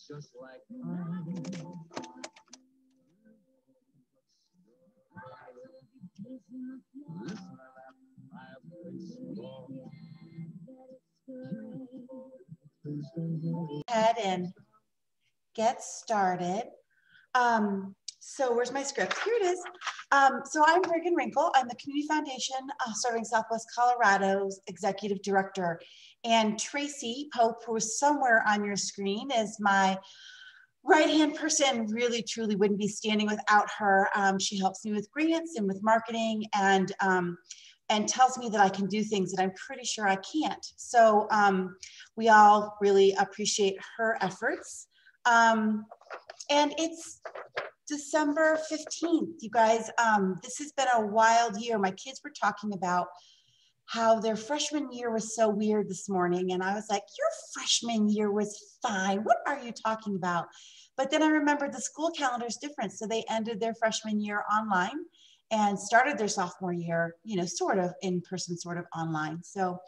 Just like ahead and get started. So where's my script? Here it is. So I'm Regan Wrinkle. I'm the Community Foundation serving Southwest Colorado's Executive Director. And Tracy Pope, who is somewhere on your screen, is my right-hand person. Really, truly wouldn't be standing without her. She helps me with grants and with marketing and tells me that I can do things that I'm pretty sure I can't. So we all really appreciate her efforts. And it's December 15th, you guys. This has been a wild year. My kids were talking about how their freshman year was so weird this morning. And I was like, your freshman year was fine. What are you talking about? But then I remembered the school calendar is different. So they ended their freshman year online and started their sophomore year, you know, sort of in person, sort of online. So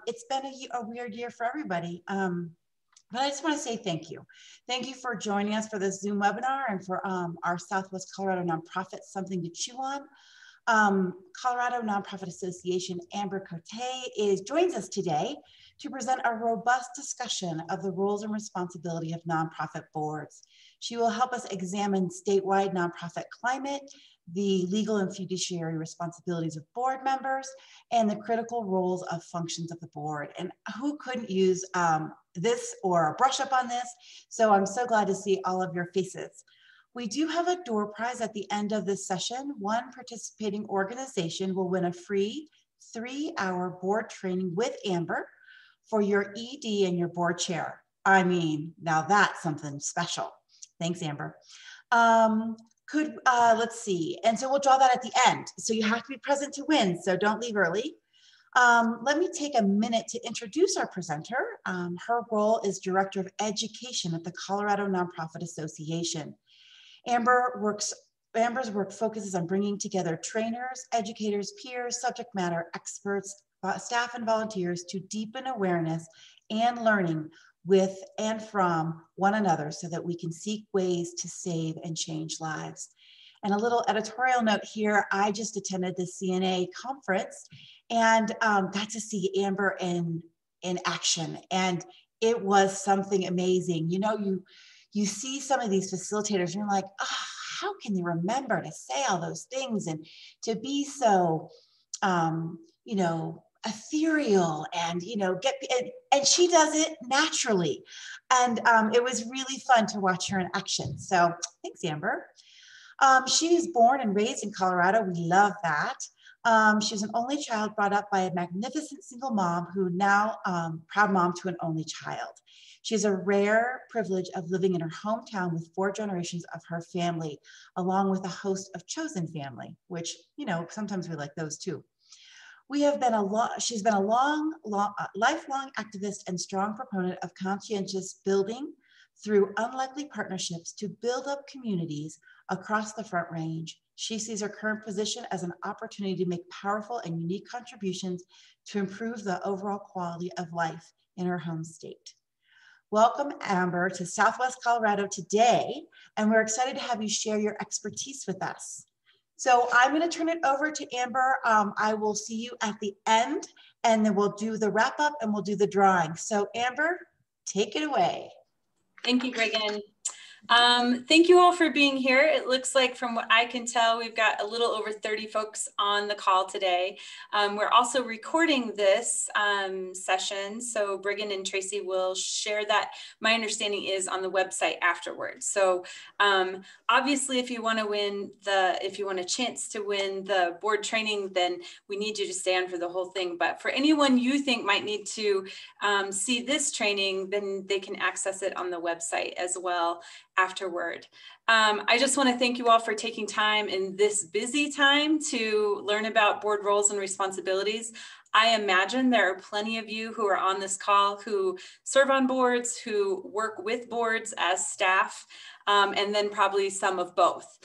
it's been a weird year for everybody. But I just want to say thank you. Thank you for joining us for this Zoom webinar and for our Southwest Colorado Nonprofit Something to Chew On. Colorado Nonprofit Association Amber Cote joins us today to present a robust discussion of the roles and responsibility of nonprofit boards. She will help us examine statewide nonprofit climate, the legal and fiduciary responsibilities of board members, and the critical roles of functions of the board. And who couldn't use this or a brush up on this? So I'm so glad to see all of your faces. We do have a door prize at the end of this session. One participating organization will win a free 3-hour board training with Amber for your ED and your board chair. I mean, now that's something special. Thanks, Amber. Let's see. And so we'll draw that at the end. So you have to be present to win, so don't leave early. Let me take a minute to introduce our presenter. Her role is Director of Education at the Colorado Nonprofit Association. Amber's work focuses on bringing together trainers, educators, peers, subject matter experts, staff, and volunteers to deepen awareness and learning with and from one another so that we can seek ways to save and change lives. And a little editorial note here, I just attended the CNA conference and got to see Amber in action. And it was something amazing. You know, you see some of these facilitators and you're like, oh, how can they remember to say all those things and to be so, you know, ethereal and, you know, and she does it naturally. And it was really fun to watch her in action. So thanks, Amber. She was born and raised in Colorado. We love that. She was an only child brought up by a magnificent single mom who now proud mom to an only child. She has a rare privilege of living in her hometown with 4 generations of her family, along with a host of chosen family, which, you know, sometimes we like those too. She's been a lifelong activist and strong proponent of conscientious building through unlikely partnerships to build up communities across the Front Range. She sees her current position as an opportunity to make powerful and unique contributions to improve the overall quality of life in her home state. Welcome, Amber, to Southwest Colorado today, and we're excited to have you share your expertise with us. So I'm going to turn it over to Amber. I will see you at the end, and then we'll do the wrap up and we'll do the drawing. So Amber, take it away. Thank you, Regan. Thank you all for being here. It looks like from what I can tell, we've got a little over 30 folks on the call today. We're also recording this session, so Brigham and Tracy will share that. My understanding is on the website afterwards. So obviously, if you want a chance to win the board training, then we need you to stay on for the whole thing. But for anyone you think might need to see this training, then they can access it on the website as well afterward. I just want to thank you all for taking time in this busy time to learn about board roles and responsibilities. I imagine there are plenty of you who are on this call who serve on boards, who work with boards as staff, and then probably some of both.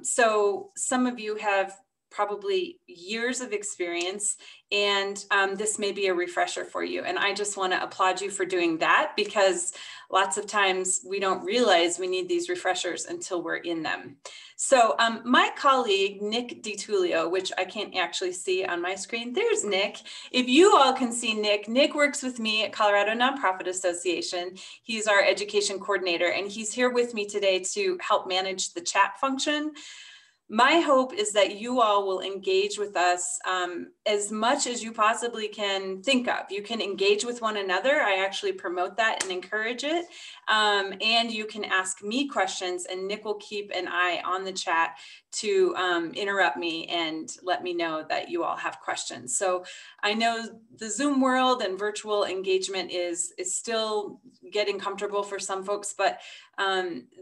So some of you have probably years of experience, and this may be a refresher for you. And I just want to applaud you for doing that, because lots of times we don't realize we need these refreshers until we're in them. So my colleague, Nick DiTullio, which I can't actually see on my screen, there's Nick. If you all can see Nick, Nick works with me at Colorado Nonprofit Association. He's our education coordinator, and he's here with me today to help manage the chat function. My hope is that you all will engage with us as much as you possibly can think of. You can engage with one another. I actually promote that and encourage it. And you can ask me questions, and Nick will keep an eye on the chat to interrupt me and let me know that you all have questions. So I know the Zoom world and virtual engagement is still getting comfortable for some folks, but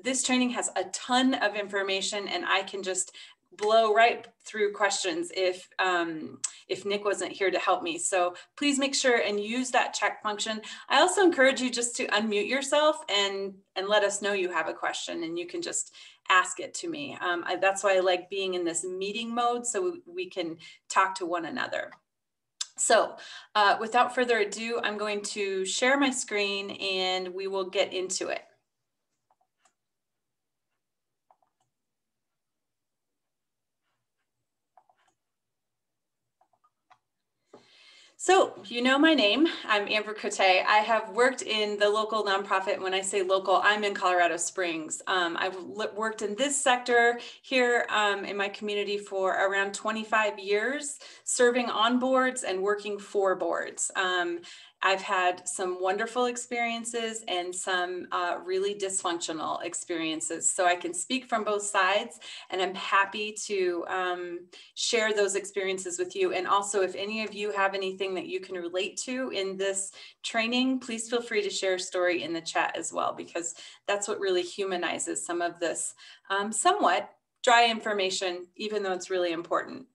this training has a ton of information, and I can just blow right through questions if Nick wasn't here to help me. So please make sure and use that chat function. I also encourage you just to unmute yourself and let us know you have a question, and you can just ask it to me. That's why I like being in this meeting mode, so we can talk to one another. So without further ado, I'm going to share my screen and we will get into it. So you know my name, I'm Amber Cote. I have worked in the local nonprofit. When I say local, I'm in Colorado Springs. I've worked in this sector here in my community for around 25 years, serving on boards and working for boards. I've had some wonderful experiences and some really dysfunctional experiences. So I can speak from both sides, and I'm happy to share those experiences with you. And also, if any of you have anything that you can relate to in this training, please feel free to share a story in the chat as well, because that's what really humanizes some of this somewhat dry information, even though it's really important.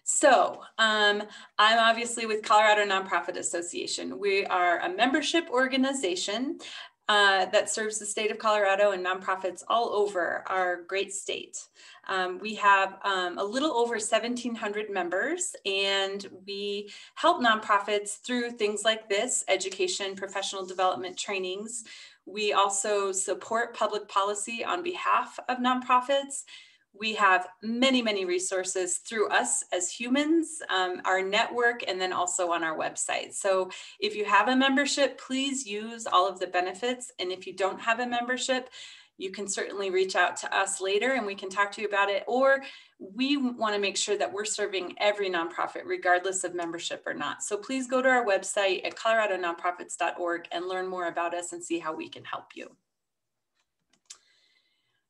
So I'm obviously with Colorado Nonprofit Association. We are a membership organization that serves the state of Colorado and nonprofits all over our great state. We have a little over 1,700 members, and we help nonprofits through things like this, education, professional development trainings. We also support public policy on behalf of nonprofits. We have many, many resources through us as humans, our network, and then also on our website. So if you have a membership, please use all of the benefits. And if you don't have a membership, you can certainly reach out to us later and we can talk to you about it. Or we want to make sure that we're serving every nonprofit, regardless of membership or not. So please go to our website at coloradononprofits.org and learn more about us and see how we can help you.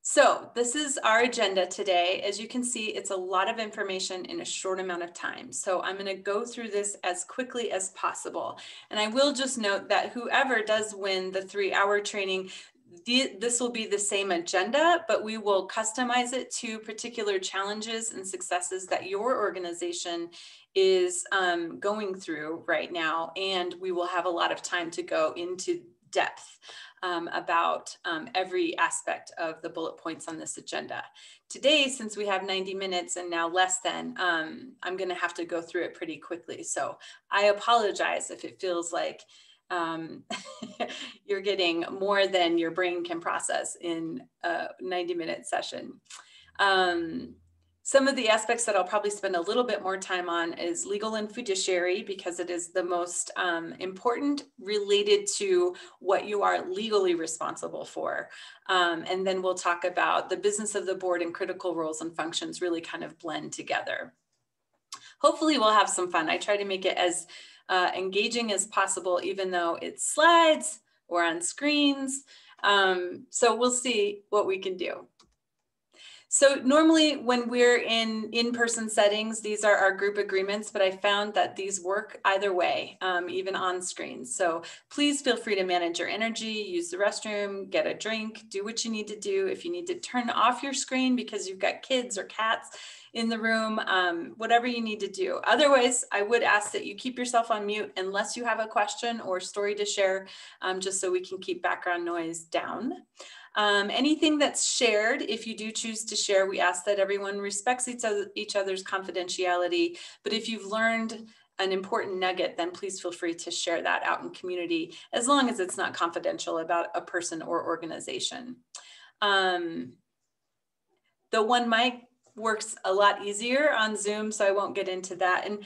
So this is our agenda today. As you can see, it's a lot of information in a short amount of time. So I'm going to go through this as quickly as possible. And I will just note that whoever does win the 3-hour training, this will be the same agenda, but we will customize it to particular challenges and successes that your organization is going through right now. And we will have a lot of time to go into depth about every aspect of the bullet points on this agenda. Today, since we have 90 minutes and now less than, I'm going to have to go through it pretty quickly. So I apologize if it feels like you're getting more than your brain can process in a 90-minute session. Some of the aspects that I'll probably spend a little bit more time on is legal and fiduciary, because it is the most important, related to what you are legally responsible for. And then we'll talk about the business of the board, and critical roles and functions really kind of blend together. Hopefully we'll have some fun. I try to make it as engaging as possible, even though it's slides or on screens. So we'll see what we can do. So normally when we're in in-person settings, these are our group agreements, but I found that these work either way, even on screen. So please feel free to manage your energy, use the restroom, get a drink, do what you need to do. If you need to turn off your screen because you've got kids or cats in the room, whatever you need to do. Otherwise, I would ask that you keep yourself on mute unless you have a question or story to share, just so we can keep background noise down. Anything that's shared, if you do choose to share, we ask that everyone respects each other's confidentiality. But if you've learned an important nugget, then please feel free to share that out in community, as long as it's not confidential about a person or organization. The one mic works a lot easier on Zoom, so I won't get into that. And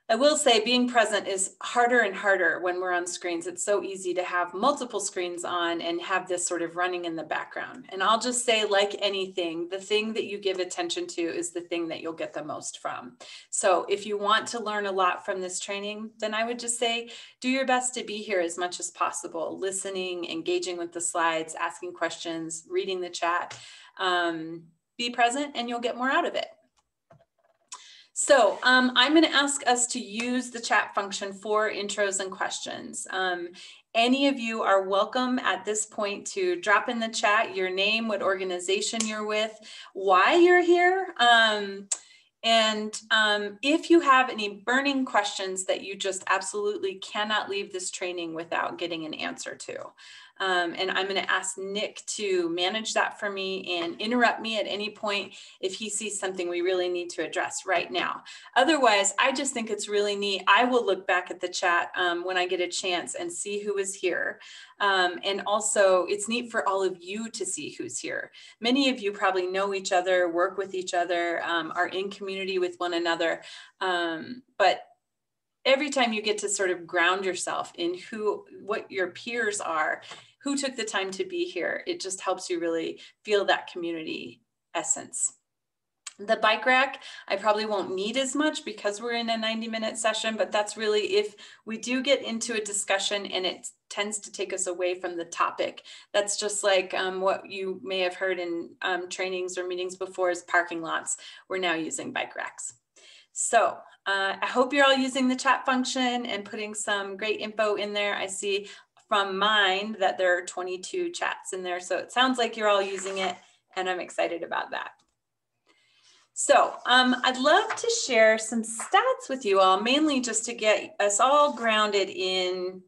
I will say being present is harder and harder when we're on screens. It's so easy to have multiple screens on and have this sort of running in the background. And I'll just say, like anything, the thing that you give attention to is the thing that you'll get the most from. So if you want to learn a lot from this training, then I would just say, do your best to be here as much as possible, listening, engaging with the slides, asking questions, reading the chat. Be present and you'll get more out of it. So I'm going to ask us to use the chat function for intros and questions. Any of you are welcome at this point to drop in the chat your name, what organization you're with, why you're here. If you have any burning questions that you just absolutely cannot leave this training without getting an answer to. And I'm going to ask Nick to manage that for me and interrupt me at any point if he sees something we really need to address right now. Otherwise, I just think it's really neat. I will look back at the chat when I get a chance and see who is here. And also, it's neat for all of you to see who's here. Many of you probably know each other, work with each other, are in community with one another. But every time you get to sort of ground yourself in what your peers are, who took the time to be here, it just helps you really feel that community essence. The bike rack, I probably won't need as much because we're in a 90-minute session, but that's really if we do get into a discussion and it tends to take us away from the topic. That's just like what you may have heard in trainings or meetings before is parking lots. We're now using bike racks. So I hope you're all using the chat function and putting some great info in there. I see from mine that there are 22 chats in there. So it sounds like you're all using it and I'm excited about that. So I'd love to share some stats with you all, mainly just to get us all grounded in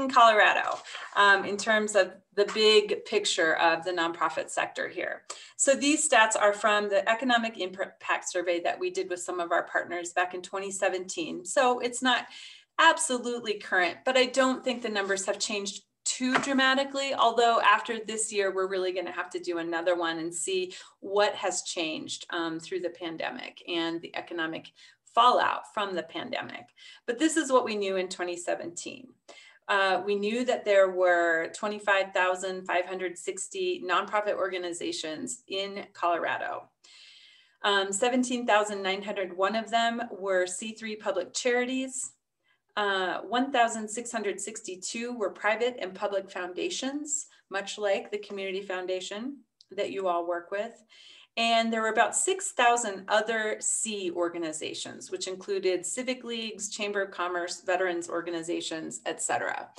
Colorado in terms of the big picture of the nonprofit sector here. So these stats are from the economic impact survey that we did with some of our partners back in 2017. So it's not absolutely current, but I don't think the numbers have changed too dramatically, although after this year, we're really going to have to do another one and see what has changed through the pandemic and the economic fallout from the pandemic. But this is what we knew in 2017. We knew that there were 25,560 nonprofit organizations in Colorado. 17,901 of them were C3 public charities. 1,662 were private and public foundations, much like the community foundation that you all work with. And there were about 6,000 other C organizations, which included civic leagues, chamber of commerce, veterans organizations, et cetera.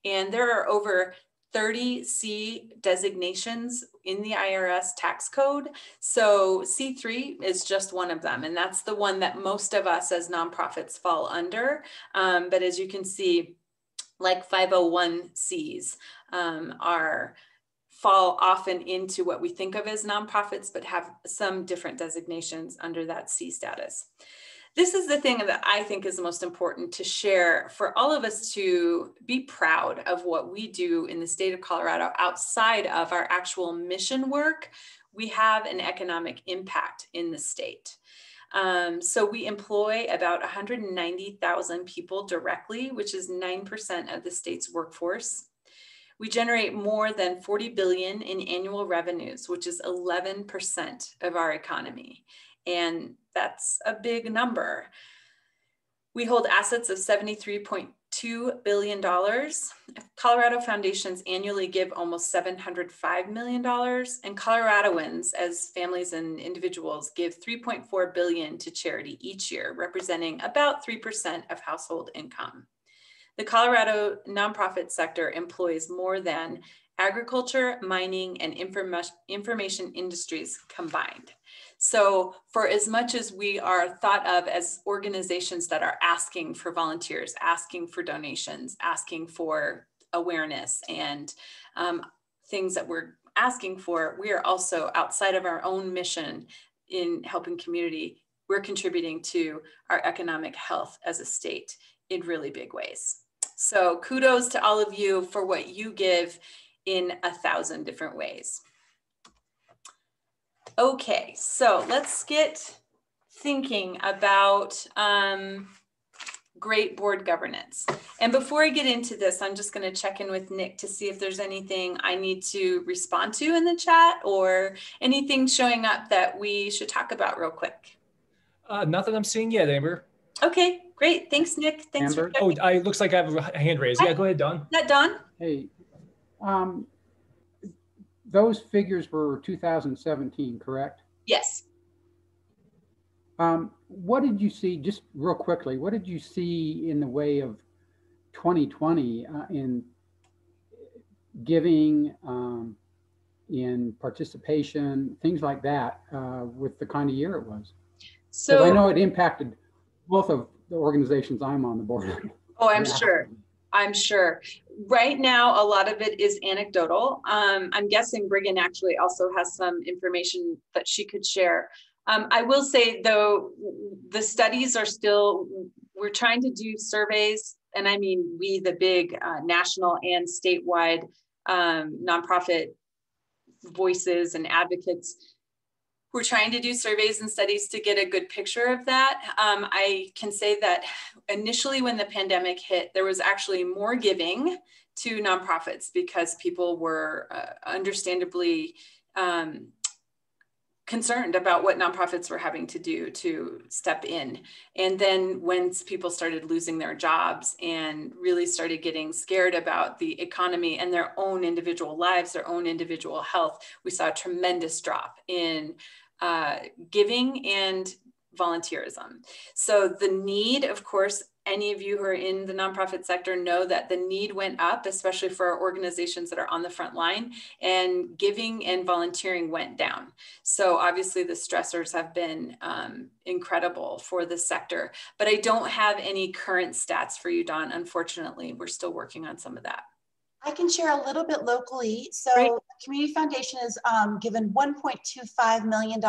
And there are over 30 C designations in the IRS tax code. So C3 is just one of them. And that's the one that most of us as nonprofits fall under. But as you can see, like 501Cs fall often into what we think of as nonprofits, but have some different designations under that C status. This is the thing that I think is the most important to share for all of us to be proud of what we do in the state of Colorado outside of our actual mission work. We have an economic impact in the state. So we employ about 190,000 people directly, which is 9% of the state's workforce. We generate more than 40 billion in annual revenues, which is 11% of our economy. And that's a big number. We hold assets of $73.2 billion. Colorado foundations annually give almost $705 million. And Coloradoans, as families and individuals, give $3.4 billion to charity each year, representing about 3% of household income. The Colorado nonprofit sector employs more than agriculture, mining, and information industries combined. So for as much as we are thought of as organizations that are asking for volunteers, asking for donations, asking for awareness and things that we're asking for, we are also outside of our own mission in helping community. We're contributing to our economic health as a state in really big ways. So kudos to all of you for what you give in 1,000 different ways. Okay, so let's get thinking about great board governance. And before I get into this, I'm just going to check in with Nick to see if there's anything I need to respond to in the chat or anything showing up that we should talk about real quick. Nothing I'm seeing yet, Amber. Okay, great. Thanks, Nick. Thanks Amber? for checking. Oh, looks like I have a hand raised. Yeah, go ahead, Don. Is that Don? Hey, those figures were 2017, correct? Yes. What did you see, just real quickly, what did you see in the way of 2020 in giving, in participation, things like that, with the kind of year it was? So I know it impacted both of the organizations I'm on the board of. Oh, I'm sure. I'm sure. Right now, a lot of it is anecdotal. I'm guessing Brigham actually also has some information that she could share. I will say, though, the studies are still, we're trying to do surveys, and I mean we, the big national and statewide nonprofit voices and advocates. We're trying to do surveys and studies to get a good picture of that. I can say that initially when the pandemic hit, there was actually more giving to nonprofits because people were understandably concerned about what nonprofits were having to do to step in. And then when people started losing their jobs and really started getting scared about the economy and their own individual lives, their own individual health, we saw a tremendous drop in giving and volunteerism. So the need, of course, any of you who are in the nonprofit sector know that the need went up, especially for our organizations that are on the front line, and giving and volunteering went down. So obviously the stressors have been incredible for the sector, but I don't have any current stats for you, Dawn. Unfortunately, we're still working on some of that. I can share a little bit locally. So Great. the Community Foundation has given $1.25 million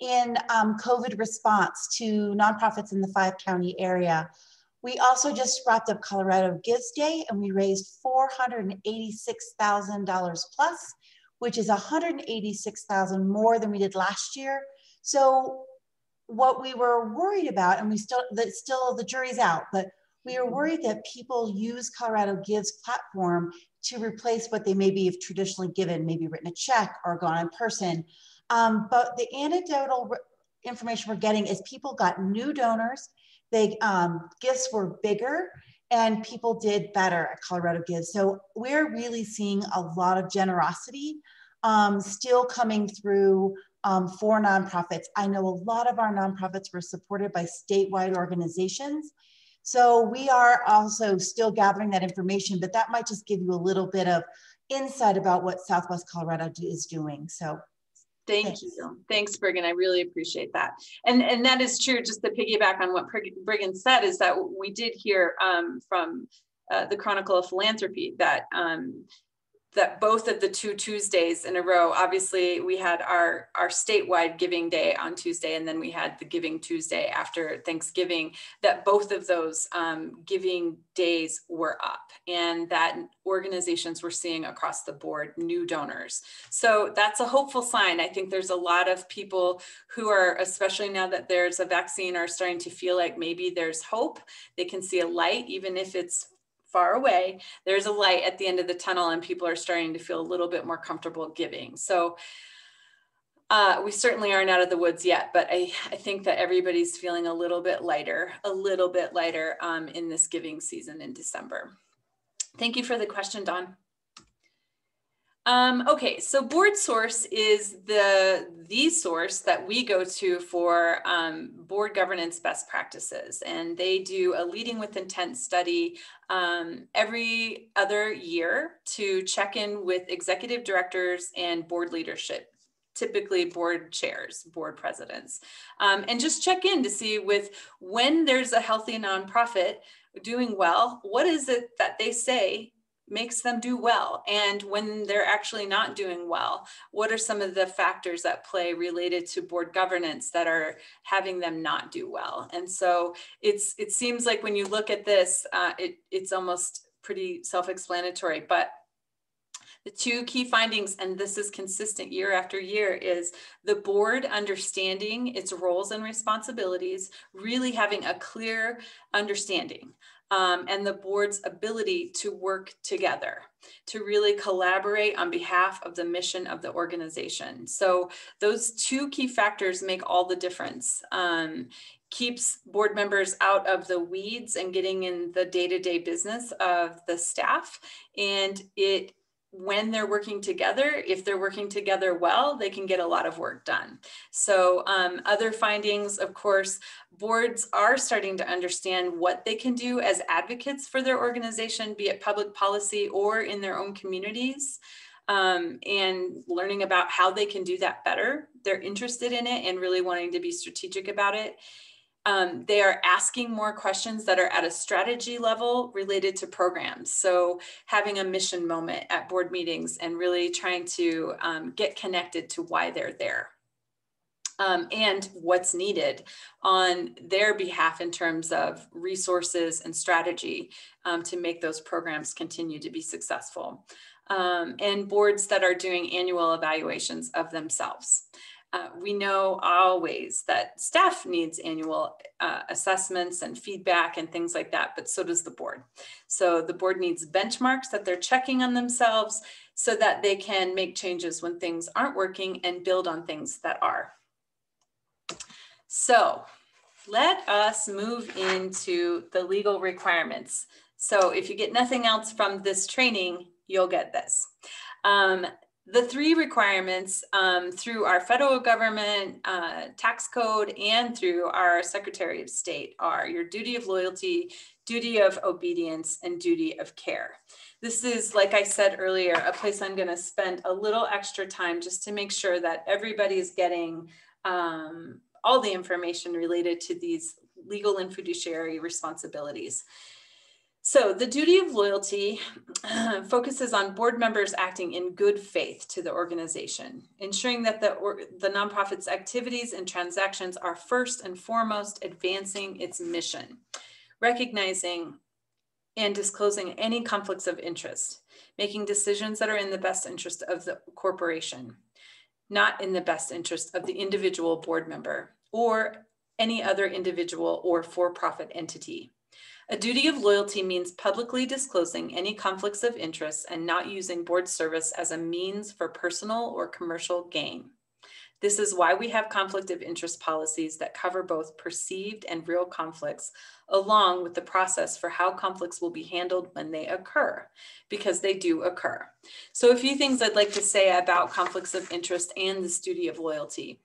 in COVID response to nonprofits in the 5-county area. We also just wrapped up Colorado Gives Day, and we raised $486,000 plus, which is $186,000 more than we did last year. So what we were worried about, and the jury's out, but we were worried that people use Colorado Gives platform to replace what they maybe have traditionally given, maybe written a check or gone in person. But the anecdotal information we're getting is people got new donors, gifts were bigger, and people did better at Colorado Gives. So we're really seeing a lot of generosity still coming through for nonprofits. I know a lot of our nonprofits were supported by statewide organizations. So we are also still gathering that information, but that might just give you a little bit of insight about what Southwest Colorado is doing. So Thank you. Thanks, Brigham. I really appreciate that. And that is true. Just to piggyback on what Brigham said is that we did hear from the Chronicle of Philanthropy that that both of the 2 Tuesdays in a row, obviously we had our statewide giving day on Tuesday, and then we had the Giving Tuesday after Thanksgiving, that both of those giving days were up, and that organizations were seeing across the board new donors. So that's a hopeful sign. I think there's a lot of people who are, especially now that there's a vaccine, are starting to feel like maybe there's hope. They can see a light, even if it's far away. There's a light at the end of the tunnel, and people are starting to feel a little bit more comfortable giving. So we certainly aren't out of the woods yet, but I think that everybody's feeling a little bit lighter in this giving season in December. Thank you for the question, Dawn. Okay, so BOARDSOURCE is the source that we go to for board governance best practices, and they do a Leading with Intent study every other year to check in with executive directors and board leadership, typically board chairs, board presidents, and just check in to see with when there's a healthy nonprofit doing well, what is it that they say makes them do well? And when they're actually not doing well, what are some of the factors at play related to board governance that are having them not do well? And so it seems like when you look at this, it's almost pretty self-explanatory, but the two key findings, and this is consistent year after year, is the board understanding its roles and responsibilities, really having a clear understanding, and the board's ability to work together, to really collaborate on behalf of the mission of the organization. So those two key factors make all the difference. Keeps board members out of the weeds and getting in the day-to-day business of the staff, and when they're working together, if they're working together well, they can get a lot of work done. So other findings, of course, boards are starting to understand what they can do as advocates for their organization, be it public policy or in their own communities, and learning about how they can do that better. They're interested in it and really wanting to be strategic about it. They are asking more questions that are at a strategy level related to programs. So having a mission moment at board meetings and really trying to get connected to why they're there. And what's needed on their behalf in terms of resources and strategy to make those programs continue to be successful. And boards that are doing annual evaluations of themselves. We know always that staff needs annual assessments and feedback and things like that, but so does the board. So the board needs benchmarks that they're checking on themselves so that they can make changes when things aren't working and build on things that are. So let us move into the legal requirements. So if you get nothing else from this training, you'll get this. The three requirements through our federal government tax code and through our Secretary of State are your duty of loyalty, duty of obedience, and duty of care. This is, like I said earlier, a place I'm going to spend a little extra time just to make sure that everybody's getting all the information related to these legal and fiduciary responsibilities. So the duty of loyalty focuses on board members acting in good faith to the organization, ensuring that the nonprofit's activities and transactions are first and foremost advancing its mission, recognizing and disclosing any conflicts of interest, making decisions that are in the best interest of the corporation, not in the best interest of the individual board member or any other individual or for-profit entity. A duty of loyalty means publicly disclosing any conflicts of interest and not using board service as a means for personal or commercial gain. This is why we have conflict of interest policies that cover both perceived and real conflicts, along with the process for how conflicts will be handled when they occur, because they do occur. So a few things I'd like to say about conflicts of interest and this duty of loyalty.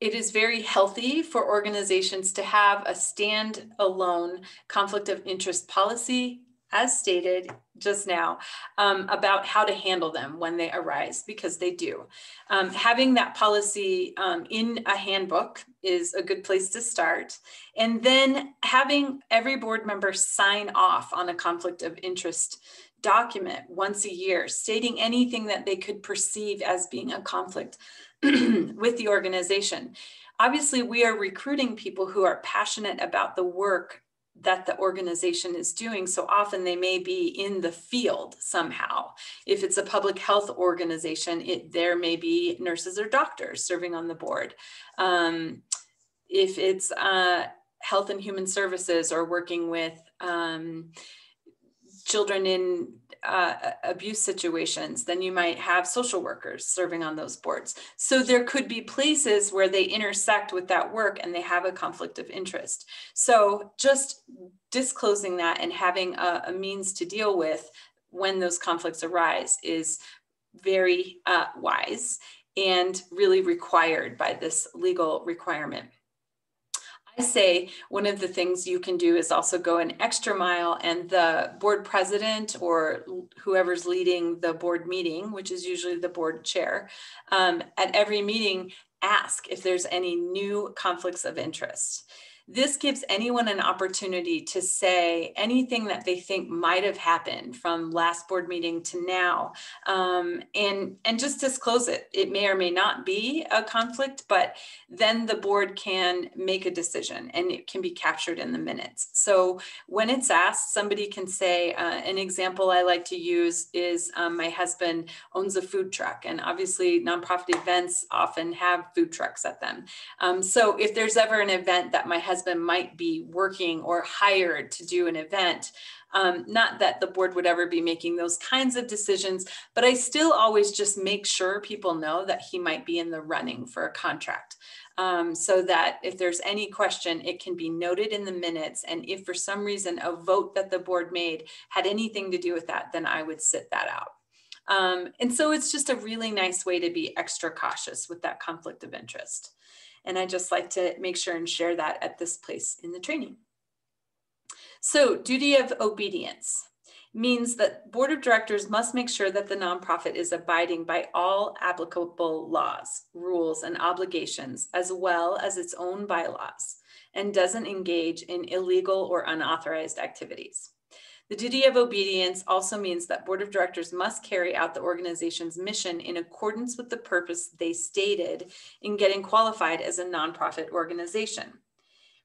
It is very healthy for organizations to have a standalone conflict of interest policy, as stated just now, about how to handle them when they arise, because they do. Having that policy in a handbook is a good place to start. And then having every board member sign off on a conflict of interest document once a year, stating anything that they could perceive as being a conflict with the organization. Obviously, we are recruiting people who are passionate about the work that the organization is doing. So often they may be in the field somehow. If it's a public health organization, there may be nurses or doctors serving on the board. If it's health and human services or working with children in abuse situations, then you might have social workers serving on those boards. So there could be places where they intersect with that work and they have a conflict of interest. So just disclosing that and having a means to deal with when those conflicts arise is very wise and really required by this legal requirement. I say one of the things you can do is also go an extra mile, and the board president or whoever's leading the board meeting, which is usually the board chair, at every meeting, ask if there's any new conflicts of interest. This gives anyone an opportunity to say anything that they think might have happened from last board meeting to now, and just disclose it. It may or may not be a conflict, but then the board can make a decision and it can be captured in the minutes. So when it's asked, somebody can say, an example I like to use is my husband owns a food truck, and obviously nonprofit events often have food trucks at them. So if there's ever an event that my husband might be working or hired to do an event, not that the board would ever be making those kinds of decisions, but I still always just make sure people know that he might be in the running for a contract. So that if there's any question, it can be noted in the minutes. And if for some reason a vote that the board made had anything to do with that, then I would sit that out. And so it's just a really nice way to be extra cautious with that conflict of interest. And I just like to make sure and share that at this place in the training. So duty of obedience means that board of directors must make sure that the nonprofit is abiding by all applicable laws, rules, and obligations, as well as its own bylaws, and doesn't engage in illegal or unauthorized activities. The duty of obedience also means that board of directors must carry out the organization's mission in accordance with the purpose they stated in getting qualified as a nonprofit organization.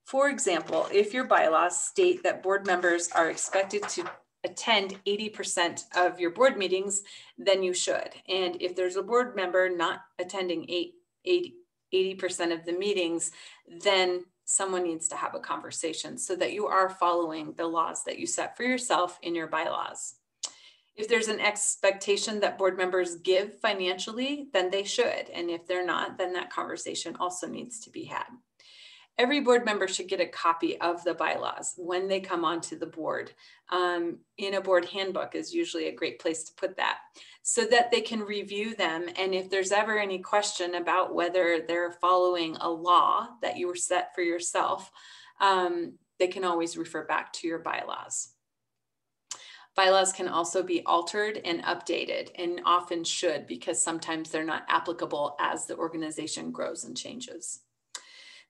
For example, if your bylaws state that board members are expected to attend 80% of your board meetings, then you should. And if there's a board member not attending 80% of the meetings, then someone needs to have a conversation so that you are following the laws that you set for yourself in your bylaws. If there's an expectation that board members give financially, then they should. And if they're not, then that conversation also needs to be had. Every board member should get a copy of the bylaws when they come onto the board. In a board handbook is usually a great place to put that so that they can review them. And if there's ever any question about whether they're following a law that you were set for yourself, they can always refer back to your bylaws. Bylaws can also be altered and updated, and often should, because sometimes they're not applicable as the organization grows and changes.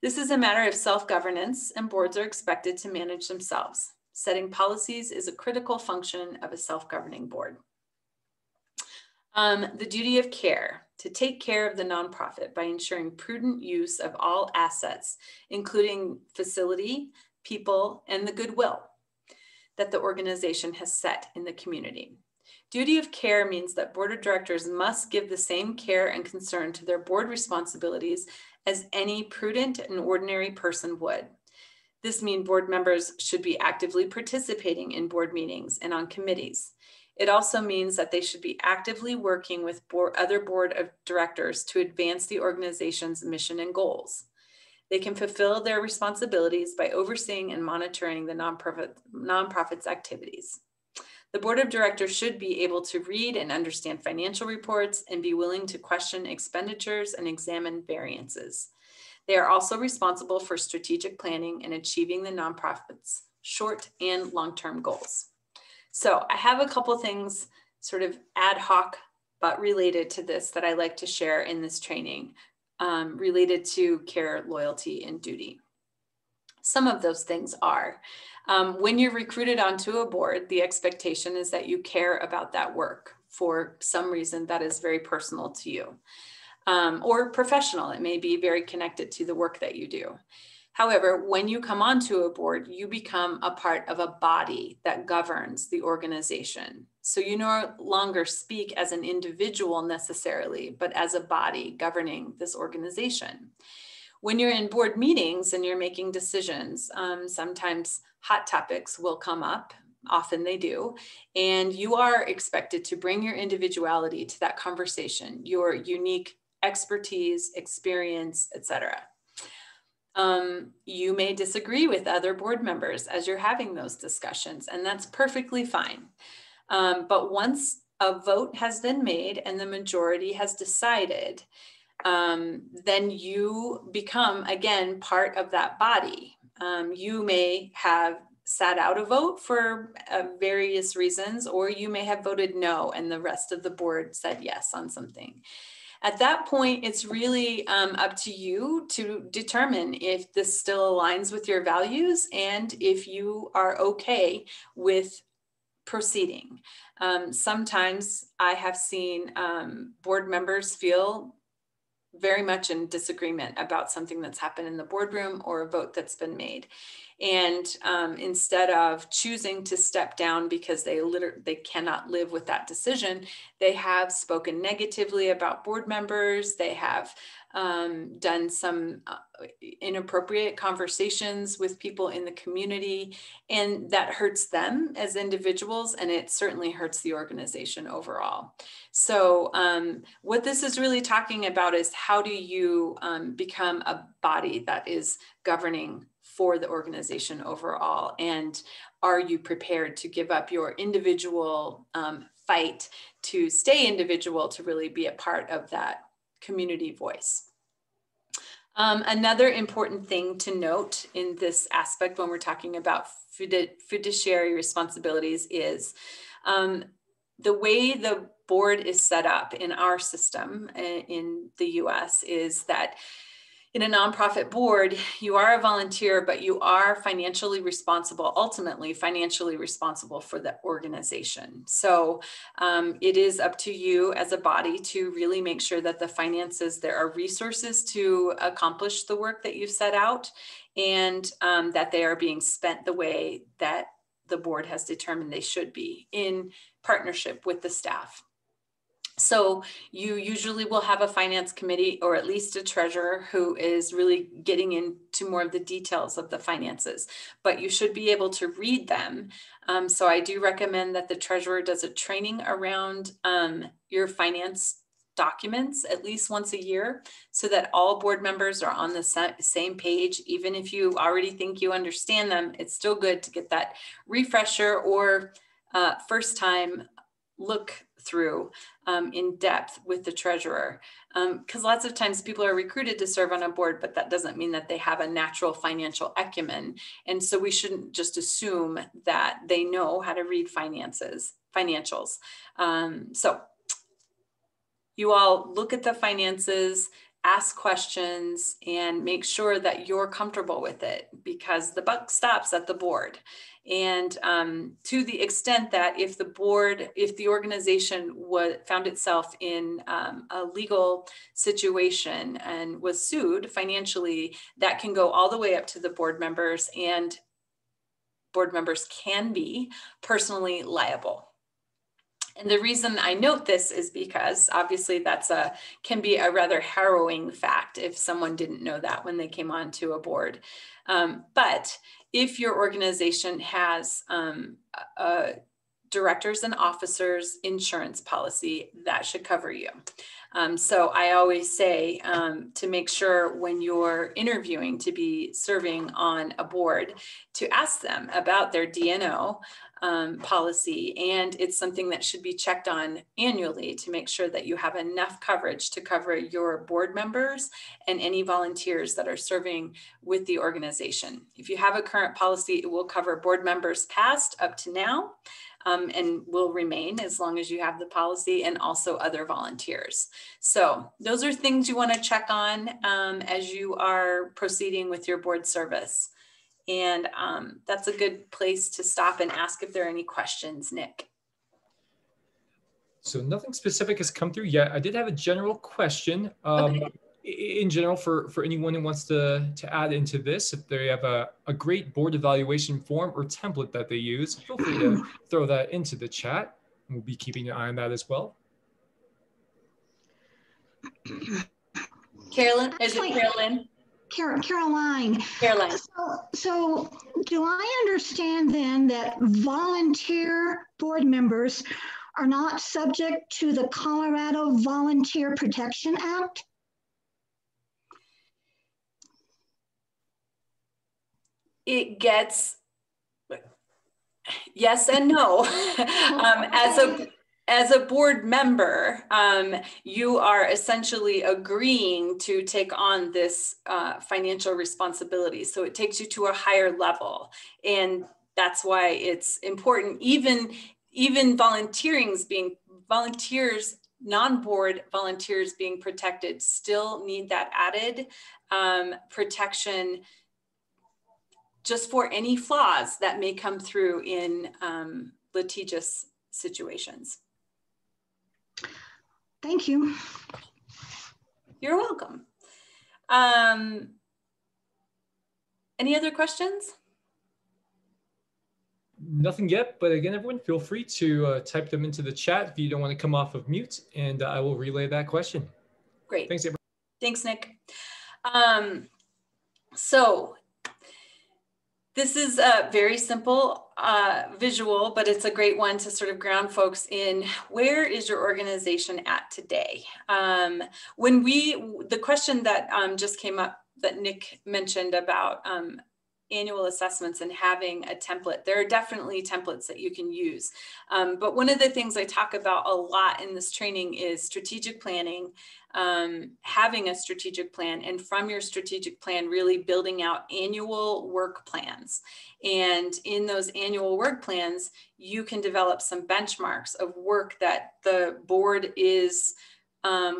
This is a matter of self-governance, and boards are expected to manage themselves. Setting policies is a critical function of a self-governing board. The duty of care, to take care of the nonprofit by ensuring prudent use of all assets, including facility, people, and the goodwill that the organization has set in the community. Duty of care means that board of directors must give the same care and concern to their board responsibilities as any prudent and ordinary person would. This means board members should be actively participating in board meetings and on committees. It also means that they should be actively working with other board of directors to advance the organization's mission and goals. They can fulfill their responsibilities by overseeing and monitoring the nonprofit's activities. The board of directors should be able to read and understand financial reports and be willing to question expenditures and examine variances. They are also responsible for strategic planning and achieving the nonprofit's short and long-term goals. So I have a couple things sort of ad hoc, but related to this that I like to share in this training, related to care, loyalty, and duty. Some of those things are, when you're recruited onto a board, the expectation is that you care about that work for some reason that is very personal to you, or professional. It may be very connected to the work that you do. However, when you come onto a board, you become a part of a body that governs the organization. So you no longer speak as an individual necessarily, but as a body governing this organization. When you're in board meetings and you're making decisions, sometimes hot topics will come up, often they do, and you are expected to bring your individuality to that conversation, your unique expertise, experience, etc. You may disagree with other board members as you're having those discussions, and that's perfectly fine. But once a vote has been made and the majority has decided, then you become, again, part of that body. You may have sat out a vote for various reasons, or you may have voted no and the rest of the board said yes on something. At that point, it's really up to you to determine if this still aligns with your values and if you are okay with proceeding. Sometimes I have seen board members feel very much in disagreement about something that's happened in the boardroom or a vote that's been made. And instead of choosing to step down because they cannot live with that decision, they have spoken negatively about board members. They have done some inappropriate conversations with people in the community, and that hurts them as individuals, and it certainly hurts the organization overall. So what this is really talking about is how do you become a body that is governing for the organization overall, and are you prepared to give up your individual fight to stay individual to really be a part of that community voice. Another important thing to note in this aspect when we're talking about fiduciary responsibilities is the way the board is set up in our system in the US is that in a nonprofit board, you are a volunteer, but you are financially responsible, ultimately financially responsible for the organization. So it is up to you as a body to really make sure that the finances, there are resources to accomplish the work that you've set out, and that they are being spent the way that the board has determined they should be in partnership with the staff. So you usually will have a finance committee or at least a treasurer who is really getting into more of the details of the finances, but you should be able to read them. So I do recommend that the treasurer does a training around your finance documents at least once a year so that all board members are on the same page. Even if you already think you understand them, it's still good to get that refresher or first time look through in depth with the treasurer. Because lots of times people are recruited to serve on a board, but that doesn't mean that they have a natural financial acumen. And so we shouldn't just assume that they know how to read financials. So you all look at the finances, ask questions, and make sure that you're comfortable with it, because the buck stops at the board. And to the extent that if the organization found itself in a legal situation and was sued financially, that can go all the way up to the board members, and board members can be personally liable. And the reason I note this is because obviously can be a rather harrowing fact if someone didn't know that when they came onto a board. But if your organization has a directors and officers insurance policy, that should cover you. So I always say to make sure when you're interviewing to be serving on a board to ask them about their D&O policy, and it's something that should be checked on annually to make sure that you have enough coverage to cover your board members and any volunteers that are serving with the organization. If you have a current policy, it will cover board members past up to now, and will remain as long as you have the policy, and also other volunteers. So those are things you want to check on as you are proceeding with your board service. And that's a good place to stop and ask if there are any questions, Nick. So nothing specific has come through yet. I did have a general question. Okay. In general, for anyone who wants to add into this, if they have a great board evaluation form or template that they use, feel free to throw that into the chat. We'll be keeping an eye on that as well. Carolyn, is it Carolyn? Caroline. Caroline. So do I understand then that volunteer board members are not subject to the Colorado Volunteer Protection Act? It gets yes and no. As a board member, you are essentially agreeing to take on this financial responsibility. So it takes you to a higher level. And that's why it's important, even volunteers non-board volunteers being protected still need that added protection just for any flaws that may come through in litigious situations. Thank you. You're welcome. Any other questions? Nothing yet, but again, everyone, feel free to type them into the chat if you don't want to come off of mute, and I will relay that question. Great. Thanks, everyone. Thanks, Nick. So this is a very simple visual, but it's a great one to sort of ground folks in where is your organization at today? The question that just came up that Nick mentioned about annual assessments and having a template. There are definitely templates that you can use. But one of the things I talk about a lot in this training is strategic planning, having a strategic plan, and from your strategic plan, really building out annual work plans. And in those annual work plans, you can develop some benchmarks of work that the board is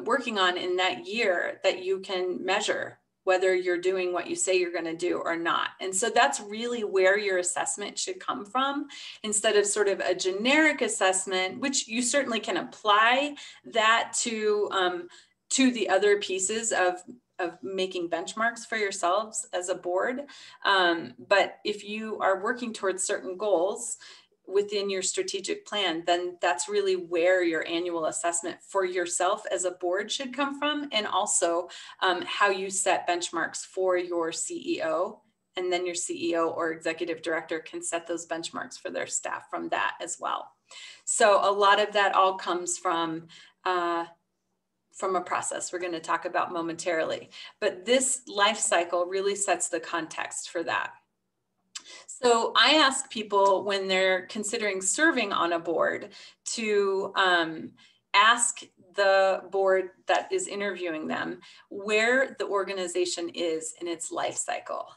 working on in that year that you can measure whether you're doing what you say you're going to do or not. And so that's really where your assessment should come from, instead of sort of a generic assessment, which you certainly can apply that to the other pieces of making benchmarks for yourselves as a board. But if you are working towards certain goals within your strategic plan, then that's really where your annual assessment for yourself as a board should come from, and also how you set benchmarks for your CEO, and then your CEO or executive director can set those benchmarks for their staff from that as well. So a lot of that all comes from a process we're going to talk about momentarily, but this life cycle really sets the context for that. So I ask people when they're considering serving on a board to ask the board that is interviewing them where the organization is in its life cycle.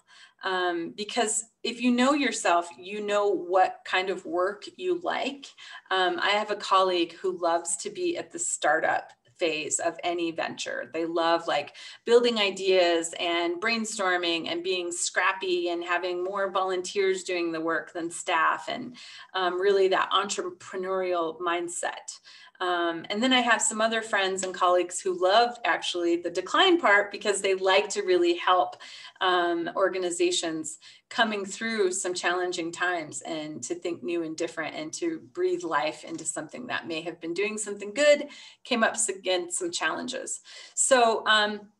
Because if you know yourself, you know what kind of work you like. I have a colleague who loves to be at the startup phase of any venture. They love like building ideas and brainstorming and being scrappy and having more volunteers doing the work than staff, and really that entrepreneurial mindset. And then I have some other friends and colleagues who love actually the decline part, because they like to really help organizations coming through some challenging times and to think new and different and to breathe life into something that may have been doing something good, came up against some challenges. So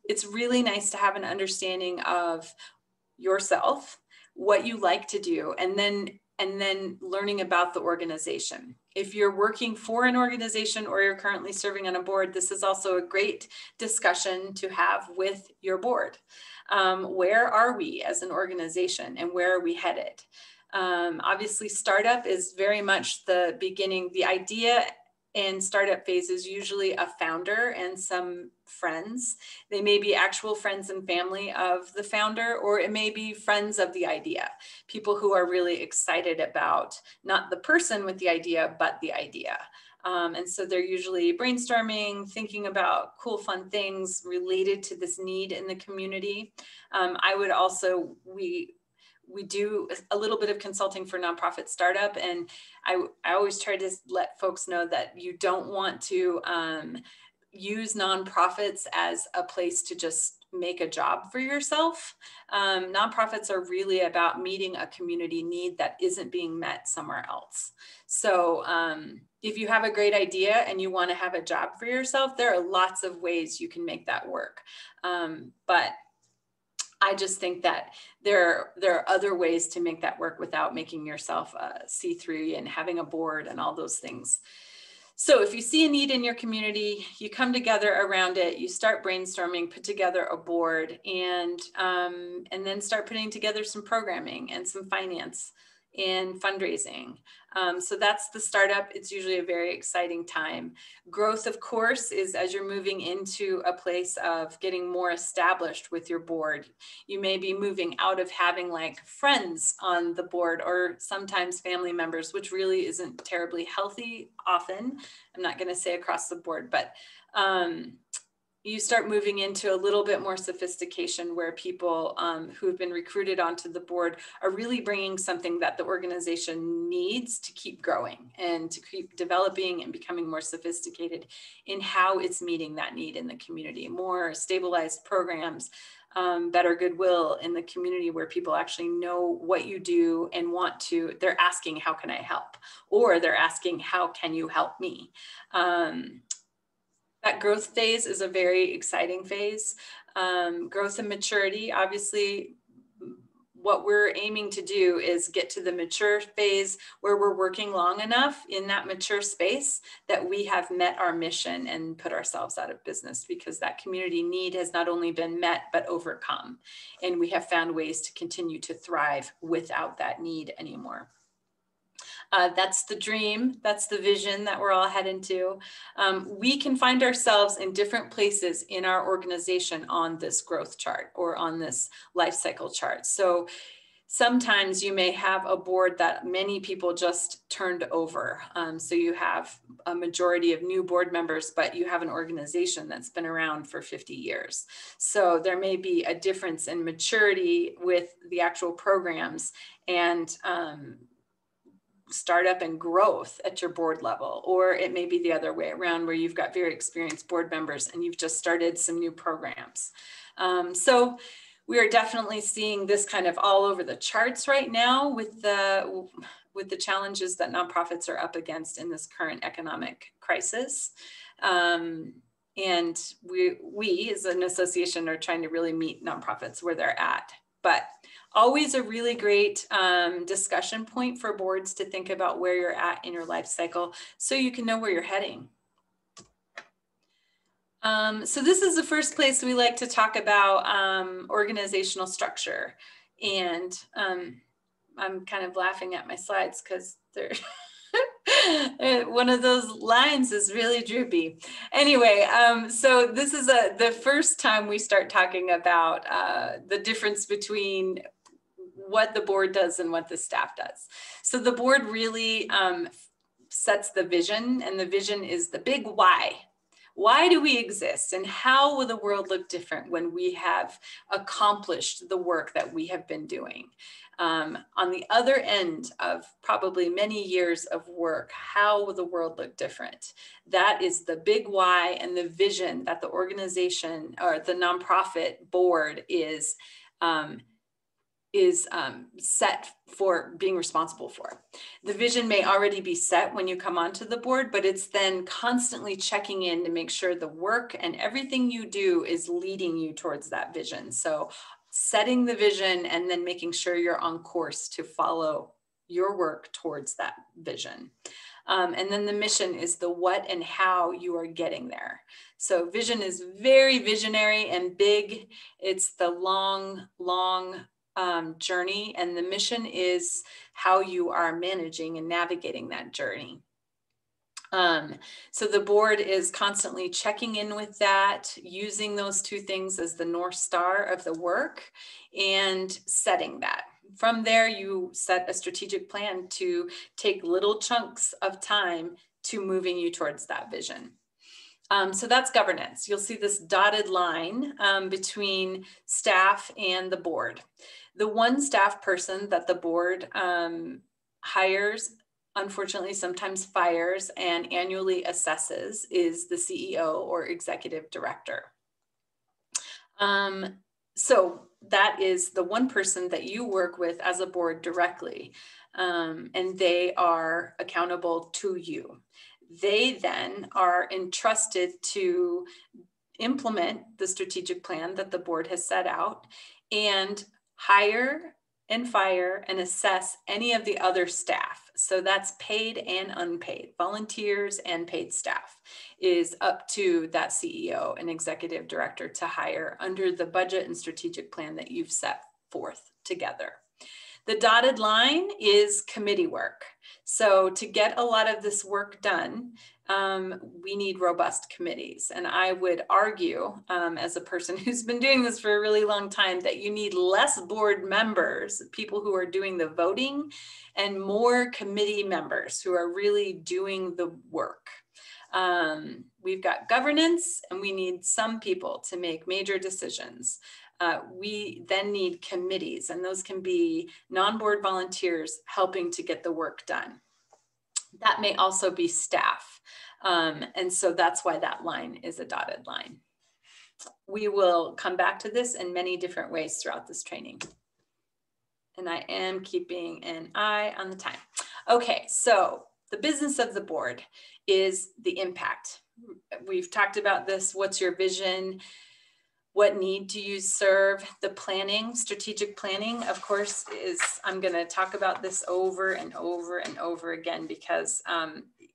it's really nice to have an understanding of yourself, what you like to do, and then learning about the organization. If you're working for an organization or you're currently serving on a board, this is also a great discussion to have with your board. Where are we as an organization and where are we headed? Obviously, startup is very much the beginning. The idea and startup phase is usually a founder and some friends. They may be actual friends and family of the founder, or it may be friends of the idea, people who are really excited about not the person with the idea, but the idea. And so they're usually brainstorming, thinking about cool, fun things related to this need in the community. I would also, we do a little bit of consulting for nonprofit startup, and I always try to let folks know that you don't want to use nonprofits as a place to just make a job for yourself. Nonprofits are really about meeting a community need that isn't being met somewhere else. So if you have a great idea and you want to have a job for yourself, there are lots of ways you can make that work. But I just think that there are other ways to make that work without making yourself C3 and having a board and all those things. So if you see a need in your community, you come together around it, you start brainstorming, put together a board, and then start putting together some programming and some finance and fundraising. So that's the startup. It's usually a very exciting time. Growth, of course, is as you're moving into a place of getting more established with your board. You may be moving out of having like friends on the board or sometimes family members, which really isn't terribly healthy often. I'm not going to say across the board, but you start moving into a little bit more sophistication where people who have been recruited onto the board are really bringing something that the organization needs to keep growing and to keep developing and becoming more sophisticated in how it's meeting that need in the community. More stabilized programs, better goodwill in the community where people actually know what you do and want to, they're asking, how can I help? Or they're asking, how can you help me? That growth phase is a very exciting phase. Growth and maturity, obviously, what we're aiming to do is get to the mature phase where we're working long enough in that mature space that we have met our mission and put ourselves out of business, because that community need has not only been met, but overcome. And we have found ways to continue to thrive without that need anymore. That's the dream, that's the vision that we're all heading to. We can find ourselves in different places in our organization on this growth chart or on this life cycle chart. So sometimes you may have a board that many people just turned over. So you have a majority of new board members, but you have an organization that's been around for 50 years. So there may be a difference in maturity with the actual programs and startup and growth at your board level, or it may be the other way around where you've got very experienced board members and you've just started some new programs. So we are definitely seeing this kind of all over the charts right now with the challenges that nonprofits are up against in this current economic crisis. And we as an association are trying to really meet nonprofits where they're at. But always a really great discussion point for boards to think about where you're at in your life cycle so you can know where you're heading. So this is the first place we like to talk about organizational structure. And I'm kind of laughing at my slides because they're one of those lines is really droopy. Anyway, so this is the first time we start talking about the difference between what the board does and what the staff does. So the board really sets the vision, and the vision is the big why. Why do we exist, and how will the world look different when we have accomplished the work that we have been doing? On the other end of probably many years of work, how will the world look different? That is the big why and the vision that the organization or the nonprofit board is set for being responsible for. The vision may already be set when you come onto the board, but it's then constantly checking in to make sure the work and everything you do is leading you towards that vision. So setting the vision and then making sure you're on course to follow your work towards that vision. And then the mission is the what and how you are getting there. So vision is very visionary and big. It's the long journey, and the mission is how you are managing and navigating that journey. So the board is constantly checking in with that, using those two things as the North Star of the work and setting that. From there, you set a strategic plan to take little chunks of time to moving you towards that vision. So that's governance. You'll see this dotted line between staff and the board. The one staff person that the board hires, unfortunately sometimes fires and annually assesses, is the CEO or executive director. So that is the one person that you work with as a board directly, and they are accountable to you. They then are entrusted to implement the strategic plan that the board has set out and hire and fire and assess any of the other staff. So that's paid and unpaid, volunteers and paid staff is up to that CEO and executive director to hire under the budget and strategic plan that you've set forth together. The dotted line is committee work. So to get a lot of this work done, we need robust committees. And I would argue, as a person who's been doing this for a really long time, that you need less board members, people who are doing the voting, and more committee members who are really doing the work. We've got governance, and we need some people to make major decisions. We then need committees, and those can be non-board volunteers helping to get the work done. That may also be staff. And so that's why that line is a dotted line. We will come back to this in many different ways throughout this training. And I am keeping an eye on the time. Okay, so the business of the board is the impact. We've talked about this. What's your vision? What need do you serve? The planning, strategic planning, of course, is, I'm going to talk about this over and over and over again, because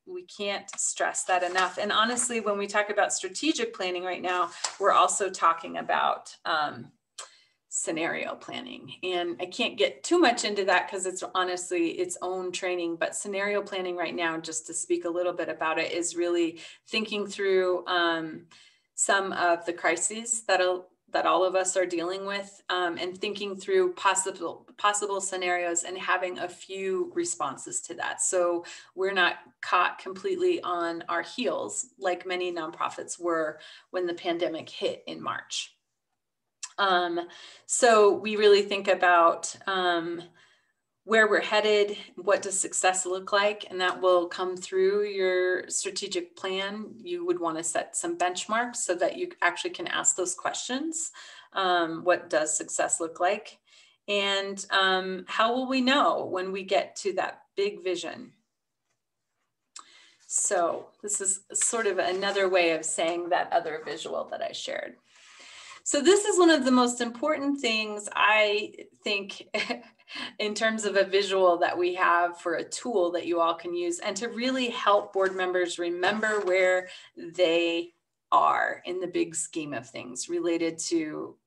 we can't stress that enough. And honestly, when we talk about strategic planning right now, we're also talking about scenario planning. And I can't get too much into that because it's honestly its own training, but scenario planning right now, just to speak a little bit about it, is really thinking through some of the crises that all of us are dealing with, and thinking through possible scenarios and having a few responses to that. So we're not caught completely on our heels like many nonprofits were when the pandemic hit in March. So we really think about where we're headed, what does success look like, and that will come through your strategic plan. You would want to set some benchmarks so that you actually can ask those questions. What does success look like? And how will we know when we get to that big vision? So this is sort of another way of saying that other visual that I shared. So this is one of the most important things, I think, in terms of a visual that we have for a tool that you all can use, and to really help board members remember where they are in the big scheme of things related to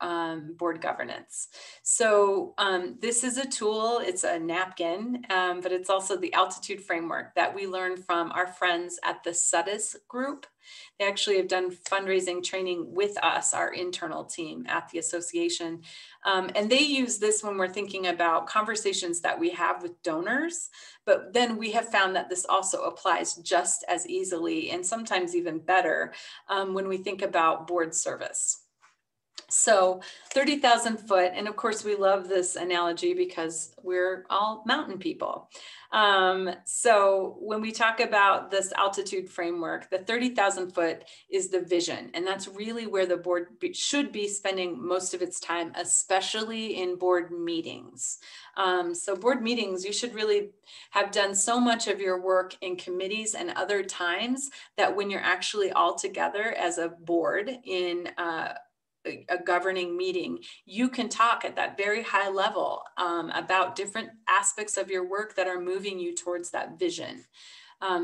board governance. So this is a tool, it's a napkin, but it's also the altitude framework that we learned from our friends at the SUDIS group. They actually have done fundraising training with us, our internal team at the association. And they use this when we're thinking about conversations that we have with donors, but then we have found that this also applies just as easily and sometimes even better when we think about board service. So 30,000 foot, and of course we love this analogy because we're all mountain people. So when we talk about this altitude framework, the 30,000 foot is the vision, and that's really where the board should be spending most of its time, especially in board meetings. So board meetings, you should really have done so much of your work in committees and other times that when you're actually all together as a board in a governing meeting, you can talk at that very high level about different aspects of your work that are moving you towards that vision.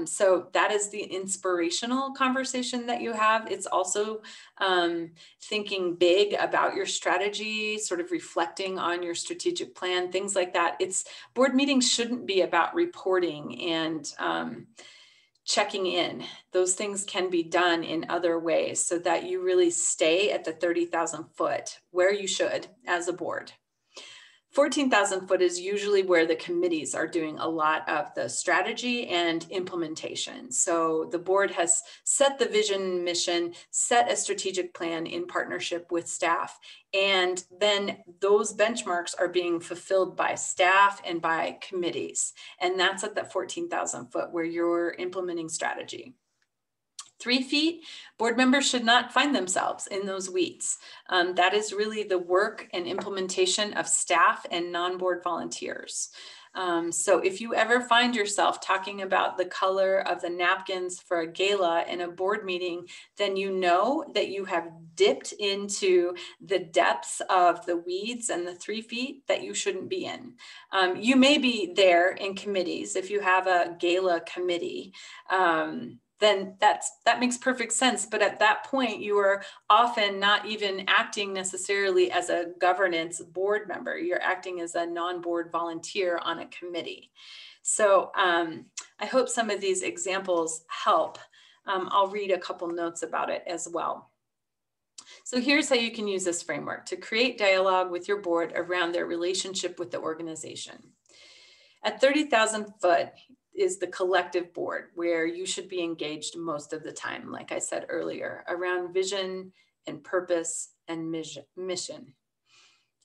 So that is the inspirational conversation that you have. It's also thinking big about your strategy, sort of reflecting on your strategic plan, things like that. Board meetings shouldn't be about reporting and checking in. Those things can be done in other ways so that you really stay at the 30,000 foot where you should as a board. 14,000 foot is usually where the committees are doing a lot of the strategy and implementation. So the board has set the vision, mission, set a strategic plan in partnership with staff. And then those benchmarks are being fulfilled by staff and by committees. And that's at that 14,000 foot where you're implementing strategy. 3 feet, board members should not find themselves in those weeds. That is really the work and implementation of staff and non-board volunteers. So if you ever find yourself talking about the color of the napkins for a gala in a board meeting, then you know that you have dipped into the depths of the weeds and the 3 feet that you shouldn't be in. You may be there in committees if you have a gala committee. then that makes perfect sense. But at that point, you are often not even acting necessarily as a governance board member. You're acting as a non-board volunteer on a committee. So I hope some of these examples help. I'll read a couple notes about it as well. So here's how you can use this framework to create dialogue with your board around their relationship with the organization. At 30,000 foot is the collective board, where you should be engaged most of the time, like I said earlier, around vision and purpose and mission.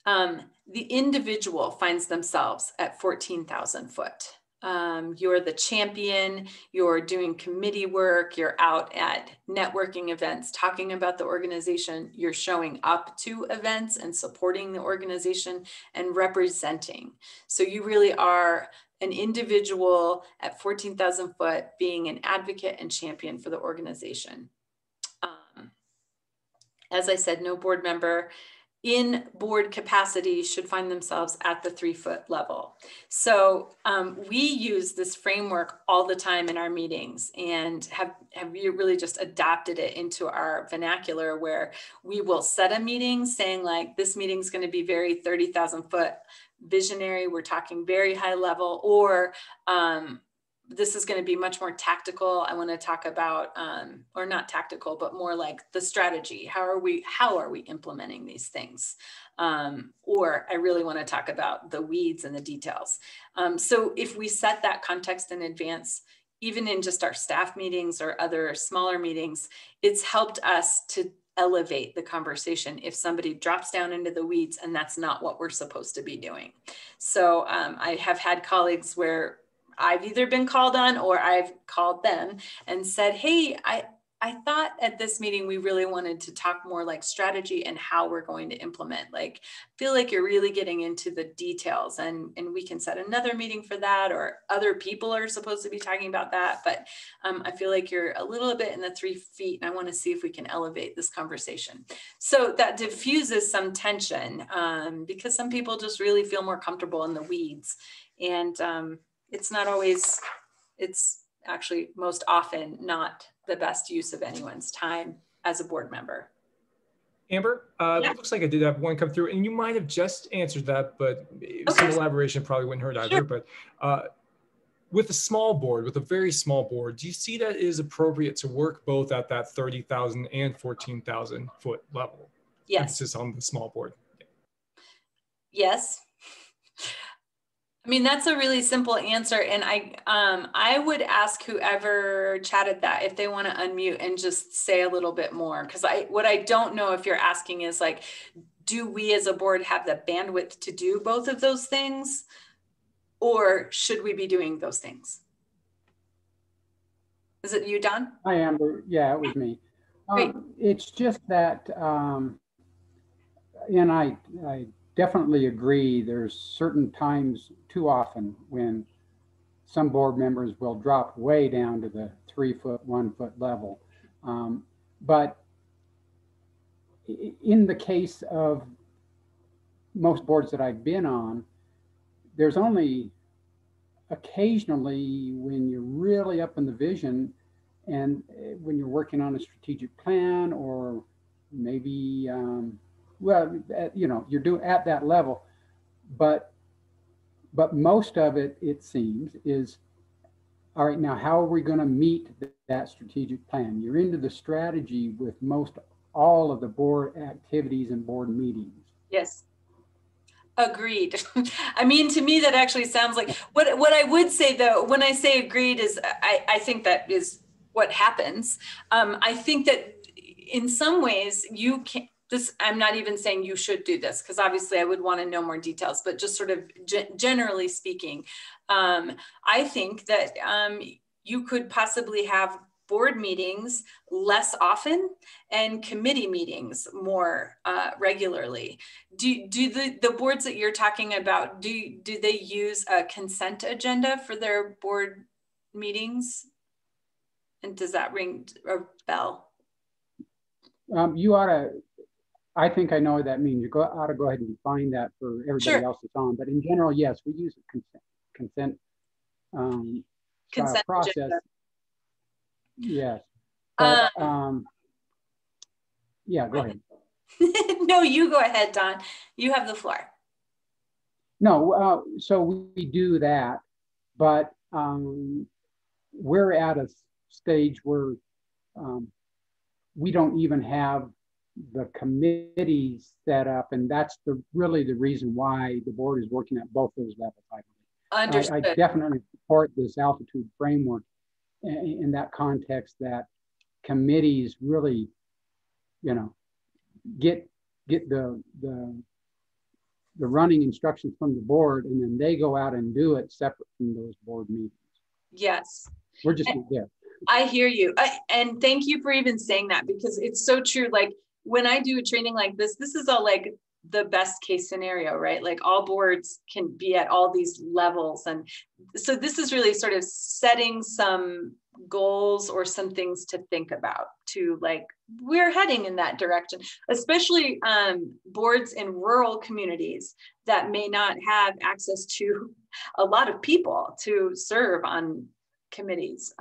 The individual finds themselves at 14,000 foot. You're the champion, you're doing committee work, you're out at networking events, talking about the organization, you're showing up to events and supporting the organization and representing. So you really are an individual at 14,000 foot being an advocate and champion for the organization. As I said, no board member in board capacity should find themselves at the 3 foot level. So we use this framework all the time in our meetings, and have really just adopted it into our vernacular, where we will set a meeting saying like, this meeting is going to be very 30,000 foot visionary. We're talking very high level, or this is going to be much more tactical. I want to talk about, or not tactical, but more like the strategy. How are we implementing these things? Or I really want to talk about the weeds and the details. So if we set that context in advance, even in just our staff meetings or other smaller meetings, it's helped us to elevate the conversation if somebody drops down into the weeds and that's not what we're supposed to be doing. So I have had colleagues where I've either been called on or I've called them and said, hey, I thought at this meeting we really wanted to talk more like strategy and how we're going to implement. Like, I feel like you're really getting into the details, and we can set another meeting for that, or other people are supposed to be talking about that. But I feel like you're a little bit in the 3 feet, and I want to see if we can elevate this conversation. So that diffuses some tension because some people just really feel more comfortable in the weeds. And it's not always, it's actually most often not the best use of anyone's time as a board member. Amber, Yeah. It looks like I did have one come through, and you might have just answered that, but some elaboration probably wouldn't hurt either. Sure. But with a small board, with a very small board, do you see that it is appropriate to work both at that 30,000 and 14,000 foot level? Yes. Emphasis on the small board. Yes. I mean, that's a really simple answer. And I would ask whoever chatted that if they want to unmute and just say a little bit more. Because what I don't know if you're asking is like, do we as a board have the bandwidth to do both of those things? Or should we be doing those things? Is it you, Don? Hi, Amber. Yeah, it was me. It's just that, and I definitely agree, there's certain times too often when some board members will drop way down to the 3 foot, 1 foot level. But in the case of most boards that I've been on, there's only occasionally when you're really up in the vision and when you're working on a strategic plan, or maybe well, you know, you're doing at that level, but most of it, it seems, is all right. Now, how are we going to meet that strategic plan? You're into the strategy with most all of the board activities and board meetings. Yes. Agreed. I mean, to me, that actually sounds like what I would say, though, when I say agreed is I think that is what happens. I think that in some ways you can. I'm not even saying you should do this, because obviously I would want to know more details, but just sort of generally speaking, I think that you could possibly have board meetings less often and committee meetings more regularly. Do the boards that you're talking about, do they use a consent agenda for their board meetings? And does that ring a bell? You ought to, I think I know what that means. You ought to go ahead and define that for everybody Sure. else that's on. But in general, yes, we use a consent Consent process. agenda. Yes. But, yeah, go ahead. No, you go ahead, Don. You have the floor. No, so we do that, but we're at a stage where we don't even have the committees set up, and that's really the reason why the board is working at both those levels. Understood. I definitely support this altitude framework in that context, that committees really, you know, get the running instructions from the board, and then they go out and do it separate from those board meetings. Yes. We're just not there. I hear you. And thank you for even saying that, because it's so true. Like when I do a training like this is all like the best case scenario, right? Like all boards can be at all these levels. And so this is really sort of setting some goals or some things to think about, to like, we're heading in that direction, especially boards in rural communities that may not have access to a lot of people to serve on committees.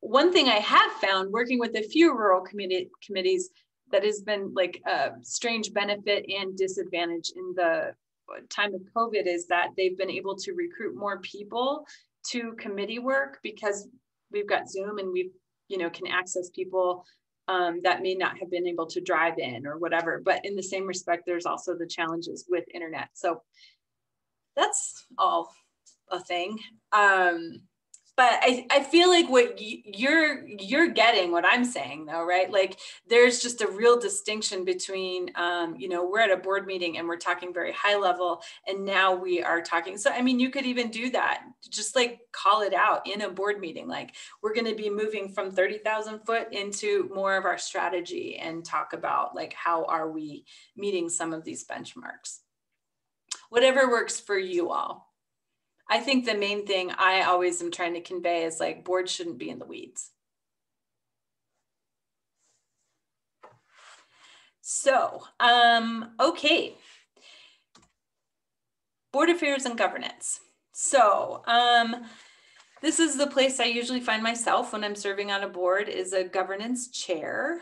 One thing I have found working with a few rural committees that has been like a strange benefit and disadvantage in the time of COVID is that they've been able to recruit more people to committee work, because we've got Zoom and we, can access people that may not have been able to drive in or whatever. But in the same respect, there's also the challenges with internet. So that's all a thing. But I feel like what you're getting what I'm saying though, right? Like there's just a real distinction between, we're at a board meeting and we're talking very high level, and now we are talking. So, I mean, you could even do that, just like call it out in a board meeting. Like we're going to be moving from 30,000 foot into more of our strategy and talk about like, how are we meeting some of these benchmarks? Whatever works for you all. I think the main thing I always am trying to convey is like boards shouldn't be in the weeds. So, okay. Board affairs and governance. So, this is the place I usually find myself when I'm serving on a board, is a governance chair.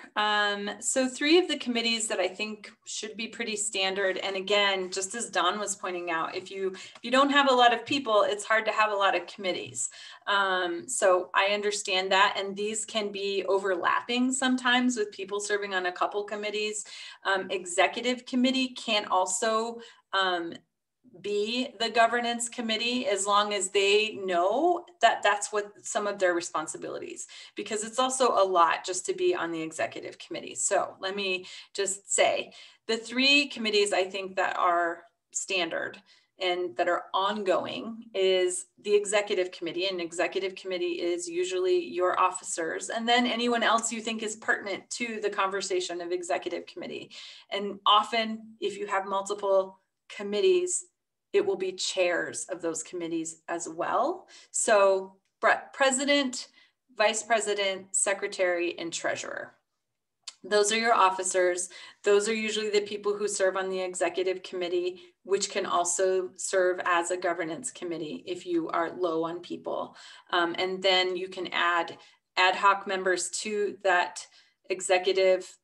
So 3 of the committees that I think should be pretty standard. And again, just as Don was pointing out, if you don't have a lot of people, it's hard to have a lot of committees. So I understand that. And these can be overlapping sometimes with people serving on a couple committees. Executive committee can also be the governance committee, as long as they know that that's what some of their responsibilities, because it's also a lot just to be on the executive committee. So let me just say the 3 committees I think that are standard and that are ongoing is the executive committee. And executive committee is usually your officers, and then anyone else you think is pertinent to the conversation of executive committee. And often if you have multiple committees, it will be chairs of those committees as well. So president, vice president, secretary, and treasurer. Those are your officers. Those are usually the people who serve on the executive committee, which can also serve as a governance committee if you are low on people. And then you can add ad hoc members to that executive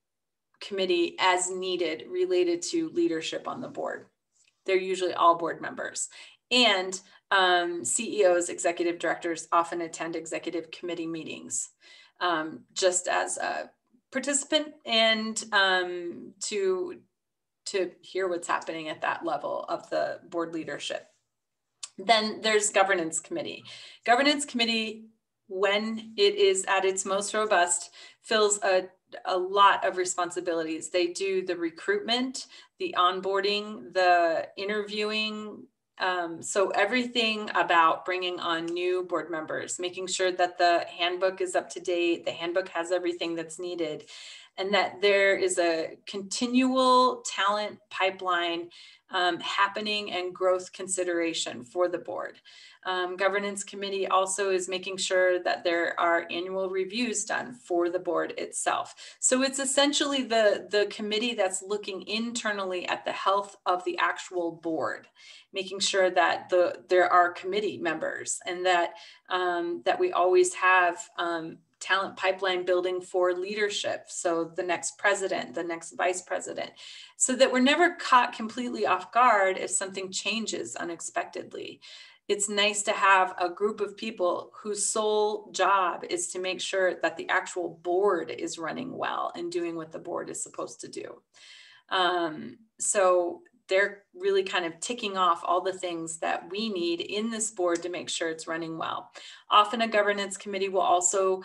committee as needed, related to leadership on the board. They're usually all board members. And CEOs, executive directors, often attend executive committee meetings just as a participant and to hear what's happening at that level of the board leadership. Then there's governance committee. Governance committee, when it is at its most robust, fills a lot of responsibilities. They do the recruitment, the onboarding, the interviewing. So everything about bringing on new board members, making sure that the handbook is up to date, the handbook has everything that's needed, and that there is a continual talent pipeline happening and growth consideration for the board. Governance committee also is making sure that there are annual reviews done for the board itself. So it's essentially the committee that's looking internally at the health of the actual board, making sure that there are committee members and that that we always have talent pipeline building for leadership. So the next president, the next vice president, so that we're never caught completely off guard if something changes unexpectedly. It's nice to have a group of people whose sole job is to make sure that the actual board is running well and doing what the board is supposed to do. So they're really kind of ticking off all the things that we need in this board to make sure it's running well. Often a governance committee will also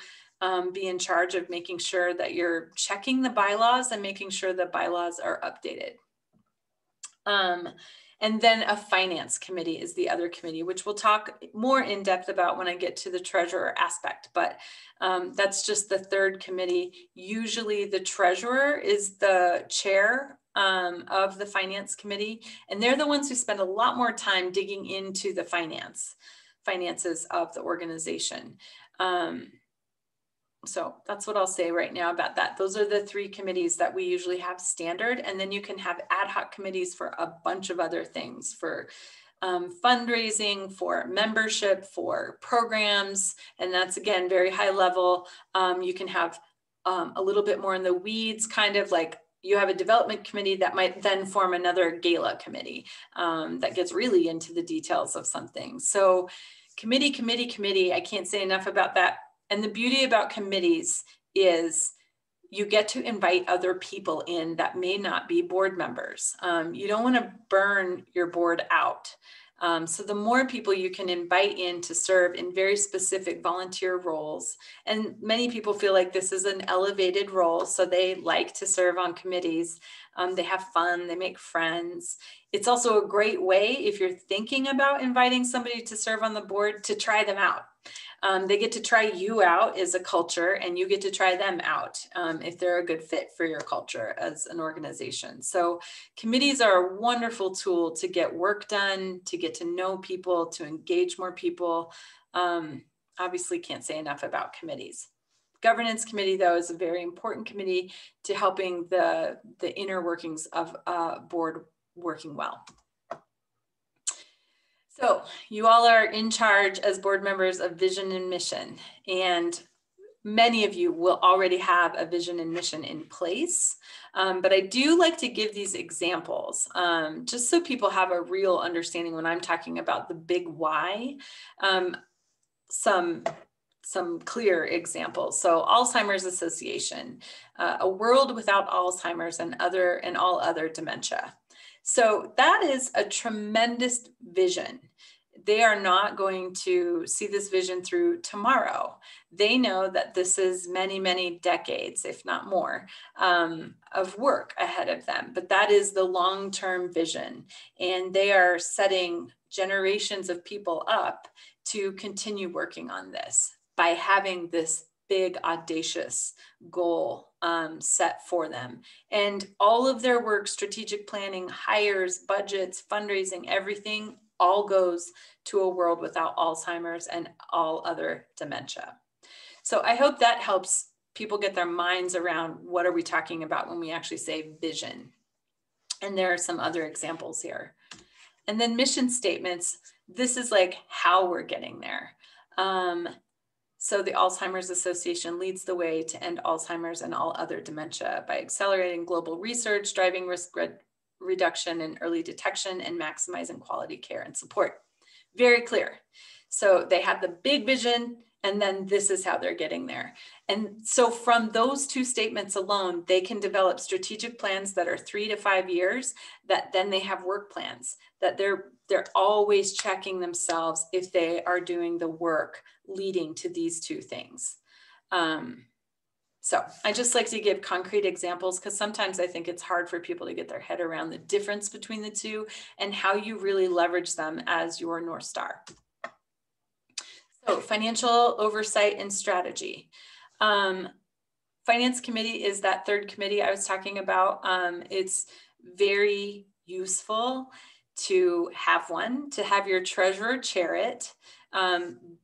be in charge of making sure that you're checking the bylaws and making sure the bylaws are updated. And then a finance committee is the other committee, which we'll talk more in depth about when I get to the treasurer aspect, but that's just the third committee. Usually the treasurer is the chair of the finance committee, and they're the ones who spend a lot more time digging into the finances of the organization. So that's what I'll say right now about that. Those are the three committees that we usually have standard. And then you can have ad hoc committees for a bunch of other things, for fundraising, for membership, for programs. And that's, again, very high level. You can have a little bit more in the weeds, kind of like you have a development committee that might then form another gala committee that gets really into the details of something. So committee, I can't say enough about that. And the beauty about committees is you get to invite other people in that may not be board members. You don't want to burn your board out. So the more people you can invite in to serve in very specific volunteer roles, and many people feel like this is an elevated role, so they like to serve on committees. They have fun, they make friends. It's also a great way, if you're thinking about inviting somebody to serve on the board, to try them out. They get to try you out as a culture, and you get to try them out if they're a good fit for your culture as an organization. So committees are a wonderful tool to get work done, to get to know people, to engage more people. Obviously can't say enough about committees. Governance committee, though, is a very important committee to helping the inner workings of a board working well. So you all are in charge as board members of vision and mission, and many of you will already have a vision and mission in place. But I do like to give these examples just so people have a real understanding when I'm talking about the big why. Some clear examples. So Alzheimer's Association, a world without Alzheimer's and all other dementia. So that is a tremendous vision. They are not going to see this vision through tomorrow. They know that this is many, many decades, if not more, of work ahead of them. But that is the long-term vision. And they are setting generations of people up to continue working on this by having this big, audacious goal set for them. And all of their work, strategic planning, hires, budgets, fundraising, everything all goes to a world without Alzheimer's and all other dementia. So I hope that helps people get their minds around what are we talking about when we actually say vision. And there are some other examples here. And then mission statements. This is like how we're getting there. So the Alzheimer's Association leads the way to end Alzheimer's and all other dementia by accelerating global research, driving risk reduction and early detection, and maximizing quality care and support. Very clear. So they have the big vision, and then this is how they're getting there. And so from those two statements alone, they can develop strategic plans that are 3 to 5 years, that then they have work plans, that they're always checking themselves if they are doing the work leading to these two things. So I just like to give concrete examples because sometimes I think it's hard for people to get their head around the difference between the two and how you really leverage them as your North Star. So financial oversight and strategy. Finance committee is that third committee I was talking about. It's very useful to have one, to have your treasurer chair it.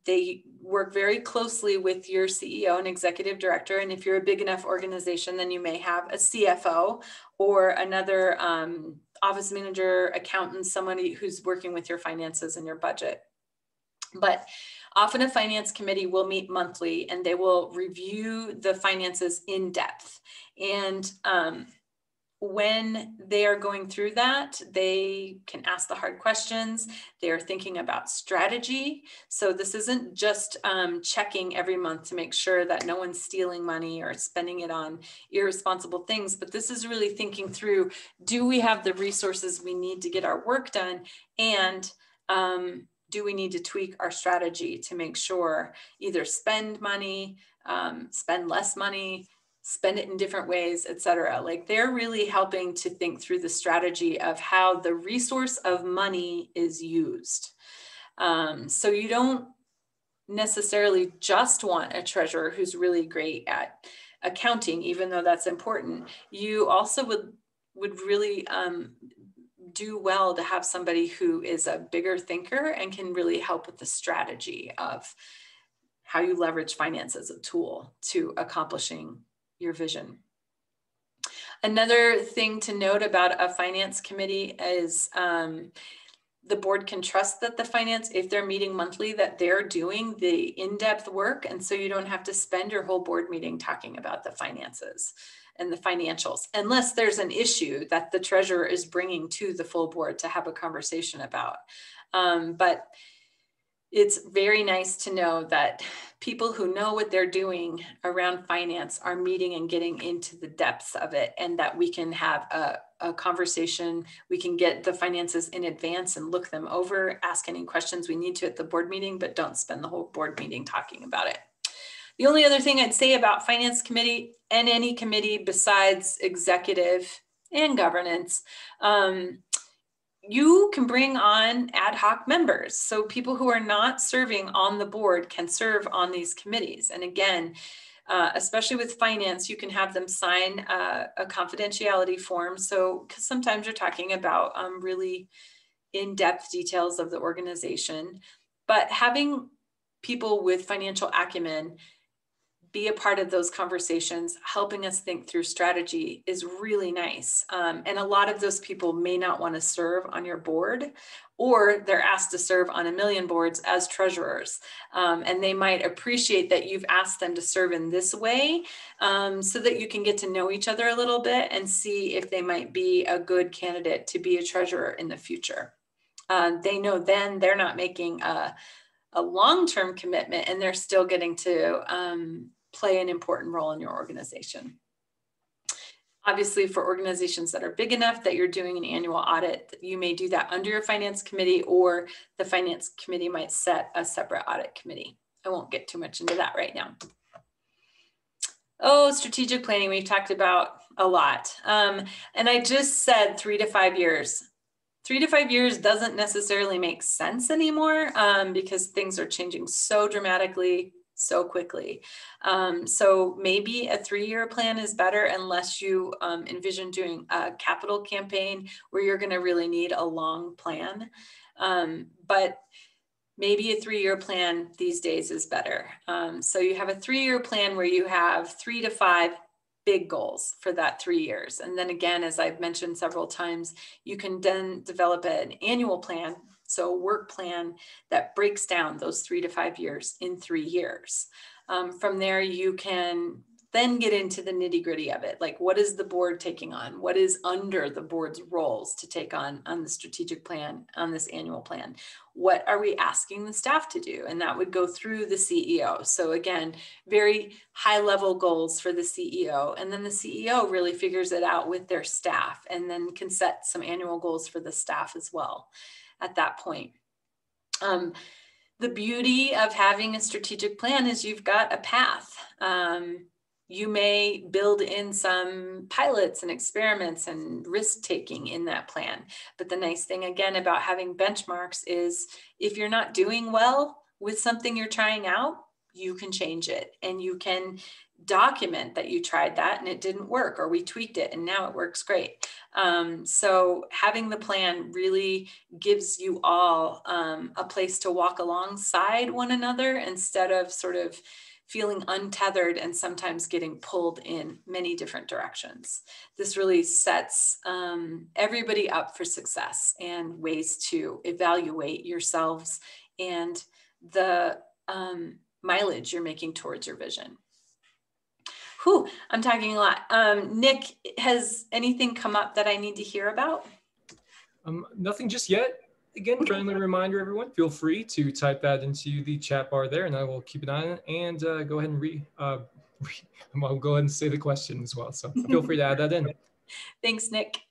They work very closely with your CEO and executive director. And if you're a big enough organization, then you may have a CFO or another office manager, accountant, somebody who's working with your finances and your budget. But often a finance committee will meet monthly and they will review the finances in depth. And when they are going through that, they can ask the hard questions. They are thinking about strategy. So this isn't just checking every month to make sure that no one's stealing money or spending it on irresponsible things, but this is really thinking through, do we have the resources we need to get our work done? And do we need to tweak our strategy to make sure either spend money, spend less money, spend it in different ways, et cetera. Like they're really helping to think through the strategy of how the resource of money is used. So you don't necessarily just want a treasurer who's really great at accounting, even though that's important. You also would really do well to have somebody who is a bigger thinker and can really help with the strategy of how you leverage finance as a tool to accomplishing your vision. Another thing to note about a finance committee is the board can trust that the finance, if they're meeting monthly, that they're doing the in-depth work. And so you don't have to spend your whole board meeting talking about the finances and the financials, unless there's an issue that the treasurer is bringing to the full board to have a conversation about. But it's very nice to know that people who know what they're doing around finance are meeting and getting into the depths of it, and that we can have a conversation. We can get the finances in advance and look them over, ask any questions we need to at the board meeting, but don't spend the whole board meeting talking about it. The only other thing I'd say about finance committee and any committee besides executive and governance, you can bring on ad hoc members. So people who are not serving on the board can serve on these committees. And again, especially with finance, you can have them sign a confidentiality form. So, because sometimes you're talking about really in-depth details of the organization, but having people with financial acumen be a part of those conversations, helping us think through strategy is really nice. And a lot of those people may not want to serve on your board, or they're asked to serve on a million boards as treasurers. And they might appreciate that you've asked them to serve in this way, so that you can get to know each other a little bit and see if they might be a good candidate to be a treasurer in the future. They know then they're not making a long-term commitment, and they're still getting to play an important role in your organization. Obviously, for organizations that are big enough that you're doing an annual audit, you may do that under your finance committee, or the finance committee might set a separate audit committee. I won't get too much into that right now. Oh, strategic planning, we've talked about a lot. And I just said 3 to 5 years. 3 to 5 years doesn't necessarily make sense anymore, because things are changing so dramatically, so quickly. So maybe a 3-year plan is better, unless you envision doing a capital campaign where you're going to really need a long plan. But maybe a 3-year plan these days is better. So you have a 3-year plan where you have 3 to 5 big goals for that 3 years. And then again, as I've mentioned several times, you can then develop an annual plan, so a work plan that breaks down those 3 to 5 years in 3 years. From there, you can then get into the nitty-gritty of it. Like, what is the board taking on? What is under the board's roles to take on the strategic plan, on this annual plan? What are we asking the staff to do? And that would go through the CEO. So again, very high-level goals for the CEO. And then the CEO really figures it out with their staff, and then can set some annual goals for the staff as well at that point. The beauty of having a strategic plan is you've got a path. You may build in some pilots and experiments and risk-taking in that plan. But the nice thing, again, about having benchmarks is if you're not doing well with something you're trying out, you can change it, and you can document that you tried that and it didn't work, or we tweaked it and now it works great. So having the plan really gives you all a place to walk alongside one another, instead of sort of feeling untethered and sometimes getting pulled in many different directions. This really sets everybody up for success and ways to evaluate yourselves and the mileage you're making towards your vision. Whew, I'm talking a lot. Nick, has anything come up that I need to hear about? Nothing just yet. Again, friendly reminder, everyone, feel free to type that into the chat bar there, and I will keep an eye on it and go ahead and I'll go ahead and say the question as well. So feel free to add that in. Thanks, Nick.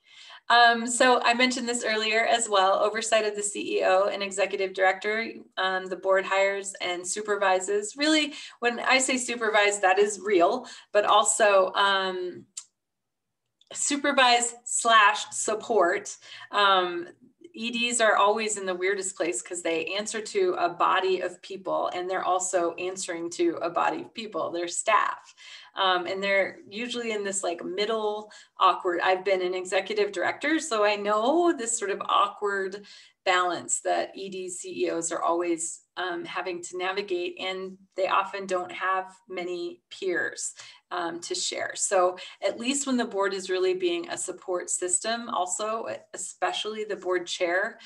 So I mentioned this earlier as well, oversight of the CEO and executive director. The board hires and supervises. Really, when I say supervise, that is real, but also supervise / support. EDs are always in the weirdest place because they answer to a body of people, and they're also answering to a body of people, their staff. And they're usually in this like middle awkward, I've been an executive director, so I know this sort of awkward balance that ED CEOs are always having to navigate, and they often don't have many peers to share. So at least when the board is really being a support system, also, especially the board chair,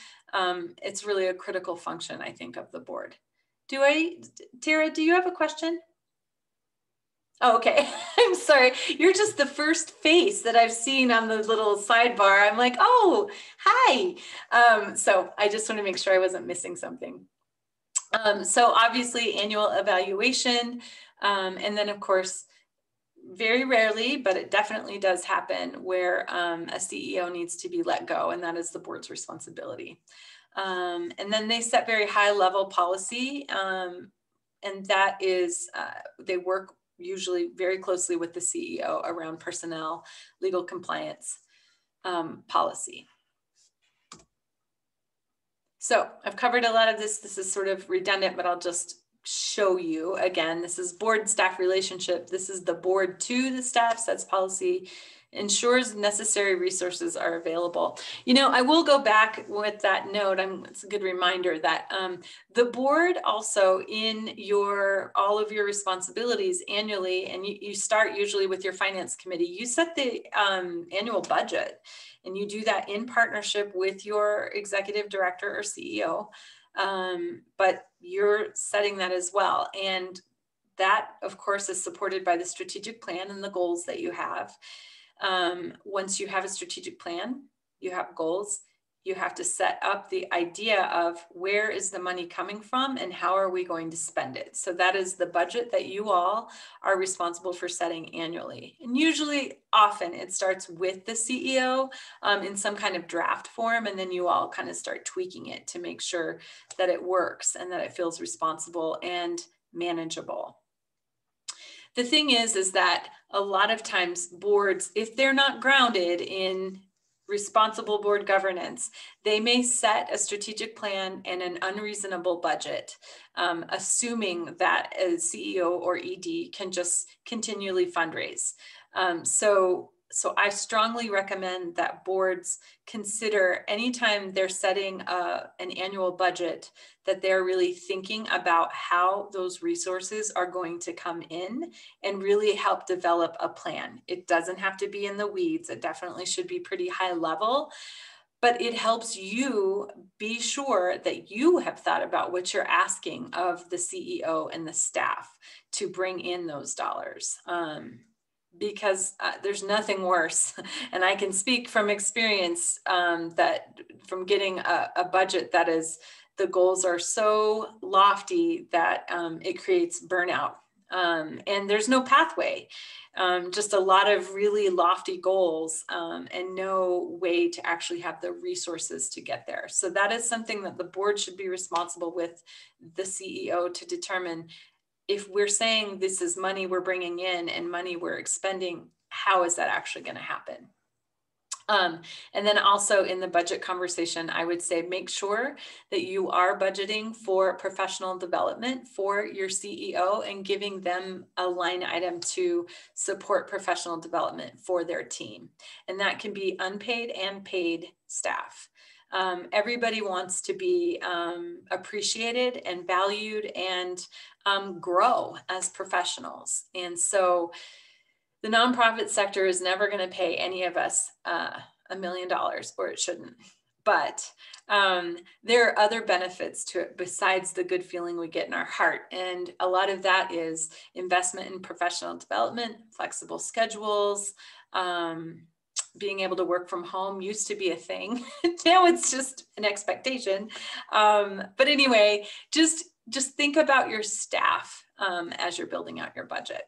it's really a critical function, I think, of the board. Tara, do you have a question? Oh, okay. I'm sorry. You're just the first face that I've seen on the little sidebar. I'm like, oh, hi. So I just want to make sure I wasn't missing something. So obviously annual evaluation. And then of course, very rarely, but it definitely does happen where a CEO needs to be let go, and that is the board's responsibility. And then they set very high level policy. And that is, they work usually very closely with the CEO around personnel, legal compliance, policy. So I've covered a lot of this. This is sort of redundant, but I'll just show you again. This is board staff relationship. This is the board to the staff, sets policy, ensures necessary resources are available. You know, I will go back with that note. It's a good reminder that the board also in all of your responsibilities annually, and you start usually with your finance committee, you set the annual budget, and you do that in partnership with your executive director or CEO. But you're setting that as well. And that, of course, is supported by the strategic plan and the goals that you have. Once you have a strategic plan, you have goals, you have to set up the idea of where is the money coming from and how are we going to spend it. So that is the budget that you all are responsible for setting annually. And usually, often it starts with the CEO in some kind of draft form, and then you all kind of start tweaking it to make sure that it works and that it feels responsible and manageable. The thing is that a lot of times boards, if they're not grounded in responsible board governance, they may set a strategic plan and an unreasonable budget, assuming that a CEO or ED can just continually fundraise. So I strongly recommend that boards consider anytime they're setting an annual budget that they're really thinking about how those resources are going to come in and really help develop a plan. It doesn't have to be in the weeds. It definitely should be pretty high level, but it helps you be sure that you have thought about what you're asking of the CEO and the staff to bring in those dollars. Because there's nothing worse. And I can speak from experience that from getting a budget that is, the goals are so lofty that it creates burnout. And there's no pathway, just a lot of really lofty goals and no way to actually have the resources to get there. So that is something that the board should be responsible with the CEO to determine. If we're saying this is money we're bringing in and money we're expending, how is that actually going to happen? And then also in the budget conversation, I would say make sure that you are budgeting for professional development for your CEO and giving them a line item to support professional development for their team. And that can be unpaid and paid staff. Everybody wants to be appreciated and valued and grow as professionals. And so the nonprofit sector is never going to pay any of us $1 million, or it shouldn't. but there are other benefits to it besides the good feeling we get in our heart. And a lot of that is investment in professional development, flexible schedules, being able to work from home used to be a thing. Now it's just an expectation. But anyway, just think about your staff as you're building out your budget.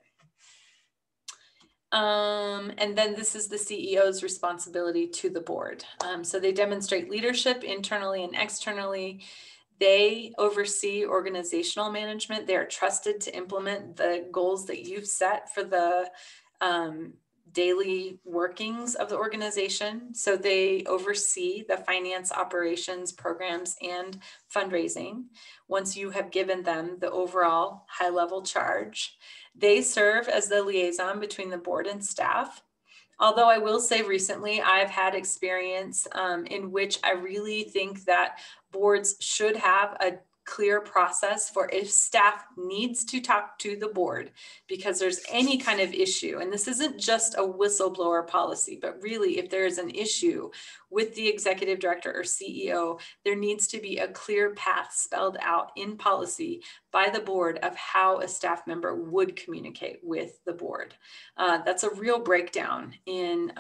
And then this is the CEO's responsibility to the board. So they demonstrate leadership internally and externally. They oversee organizational management. They are trusted to implement the goals that you've set for the daily workings of the organization. So they oversee the finance, operations, programs, and fundraising. Once you have given them the overall high-level charge, they serve as the liaison between the board and staff. Although I will say recently, I've had experience in which I really think that boards should have a clear process for if staff needs to talk to the board because there's any kind of issue. And this isn't just a whistleblower policy, but really if there is an issue with the executive director or CEO, there needs to be a clear path spelled out in policy by the board of how a staff member would communicate with the board. That's a real breakdown in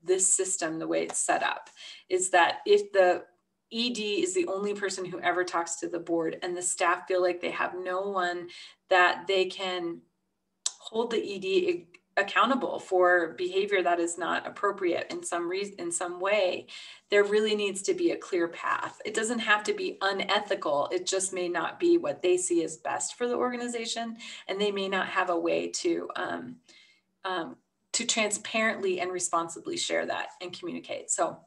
this system, the way it's set up, is that if the ED is the only person who ever talks to the board and the staff feel like they have no one that they can hold the ED accountable for behavior that is not appropriate in some way, there really needs to be a clear path. It doesn't have to be unethical. It just may not be what they see as best for the organization, and they may not have a way to transparently and responsibly share that and communicate. So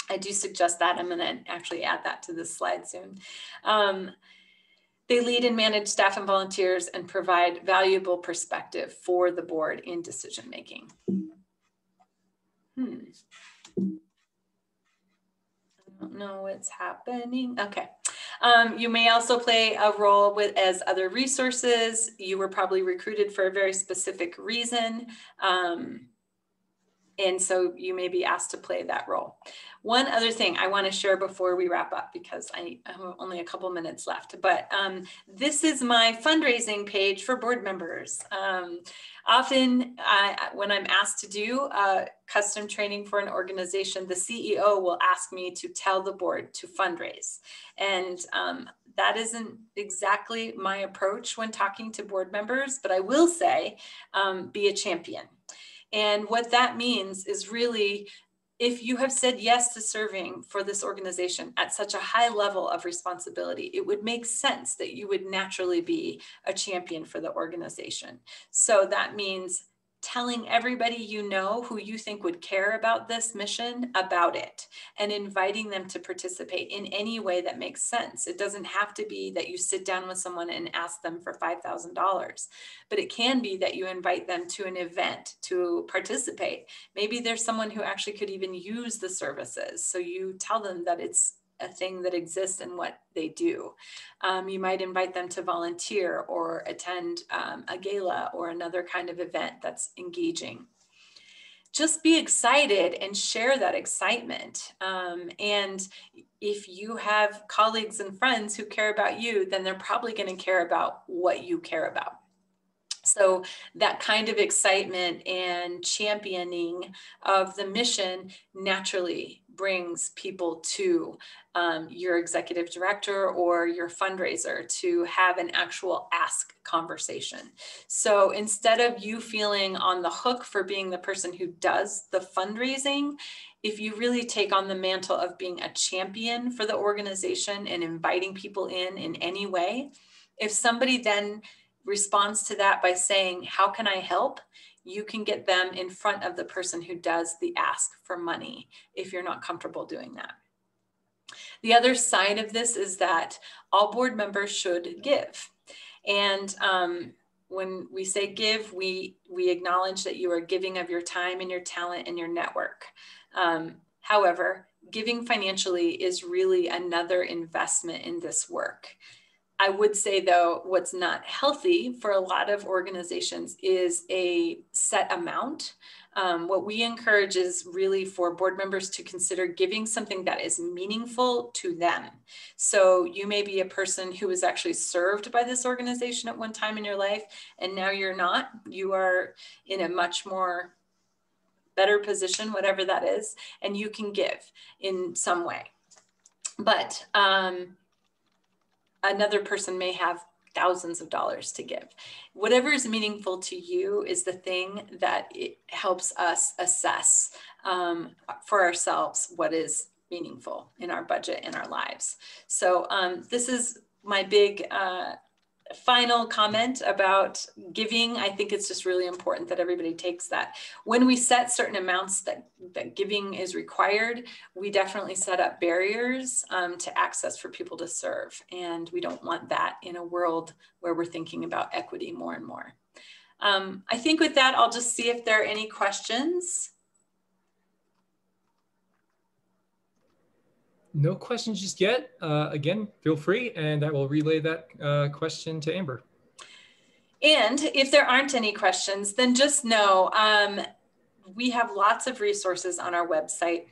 I do suggest that. I'm going to actually add that to this slide soon. They lead and manage staff and volunteers and provide valuable perspective for the board in decision making. I don't know what's happening. Okay. You may also play a role as other resources. You were probably recruited for a very specific reason. And so you may be asked to play that role. One other thing I want to share before we wrap up, because I have only a couple minutes left, but this is my fundraising page for board members. Often when I'm asked to do custom training for an organization, the CEO will ask me to tell the board to fundraise. And that isn't exactly my approach when talking to board members, but I will say, be a champion. And what that means is really, if you have said yes to serving for this organization at such a high level of responsibility, it would make sense that you would naturally be a champion for the organization. So that means telling everybody you know who you think would care about this mission about it and inviting them to participate in any way that makes sense. It doesn't have to be that you sit down with someone and ask them for $5,000, but it can be that you invite them to an event to participate. Maybe there's someone who actually could even use the services. So you tell them that it's a thing that exists and what they do. You might invite them to volunteer or attend a gala or another kind of event that's engaging. Just be excited and share that excitement. And if you have colleagues and friends who care about you, then they're probably going to care about what you care about. So that kind of excitement and championing of the mission naturally brings people to your executive director or your fundraiser to have an actual ask conversation. So instead of you feeling on the hook for being the person who does the fundraising, if you really take on the mantle of being a champion for the organization and inviting people in any way, if somebody then responds to that by saying, how can I help? You can get them in front of the person who does the ask for money if you're not comfortable doing that. The other side of this is that all board members should give. And when we say give, we acknowledge that you are giving of your time and your talent and your network. However, giving financially is really another investment in this work. I would say, though, what's not healthy for a lot of organizations is a set amount. What we encourage is really for board members to consider giving something that is meaningful to them. So you may be a person who was actually served by this organization at one time in your life, and now you're not. You are in a much more better position, whatever that is, and you can give in some way. But another person may have thousands of dollars to give. Whatever is meaningful to you is the thing that it helps us assess for ourselves what is meaningful in our budget, in our lives. So this is my big final comment about giving. I think it's just really important that everybody takes that. When we set certain amounts that giving is required, we definitely set up barriers to access for people to serve. And we don't want that in a world where we're thinking about equity more and more. I think with that, I'll just see if there are any questions. No questions just yet. Again, feel free, and I will relay that question to Amber. And if there aren't any questions, then just know we have lots of resources on our website.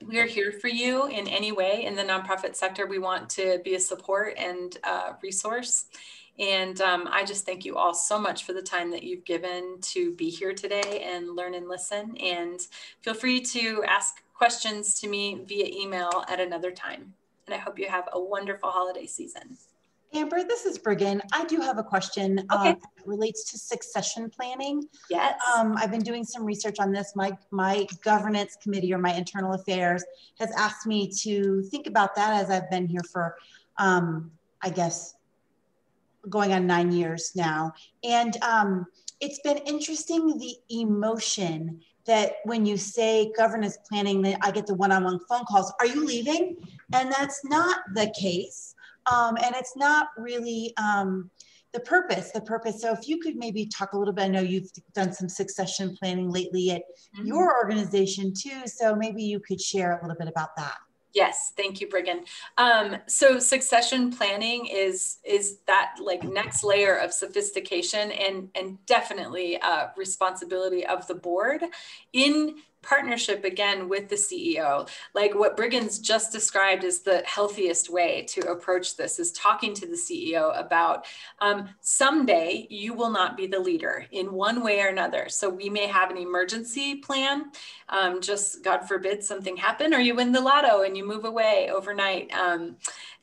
We are here for you in any way in the nonprofit sector. We want to be a support and resource. And I just thank you all so much for the time that you've given to be here today and learn and listen. And feel free to ask questions to me via email at another time. And I hope you have a wonderful holiday season. Amber, this is Brigham. I do have a question that relates to succession planning. Yes. I've been doing some research on this. My governance committee, or my internal affairs, has asked me to think about that as I've been here for, I guess, going on 9 years now. And it's been interesting, the emotion that when you say governance planning, that I get the one-on-one phone calls, are you leaving? And that's not the case. And it's not really the purpose. So if you could maybe talk a little bit, I know you've done some succession planning lately at your organization too. So maybe you could share a little bit about that. Yes, thank you, Brigham. So succession planning is that like next layer of sophistication and definitely responsibility of the board in partnership again with the CEO. Like what Brigham's just described is the healthiest way to approach this, is talking to the CEO about someday you will not be the leader in one way or another. So we may have an emergency plan, just God forbid something happen, or you win the lotto and you move away overnight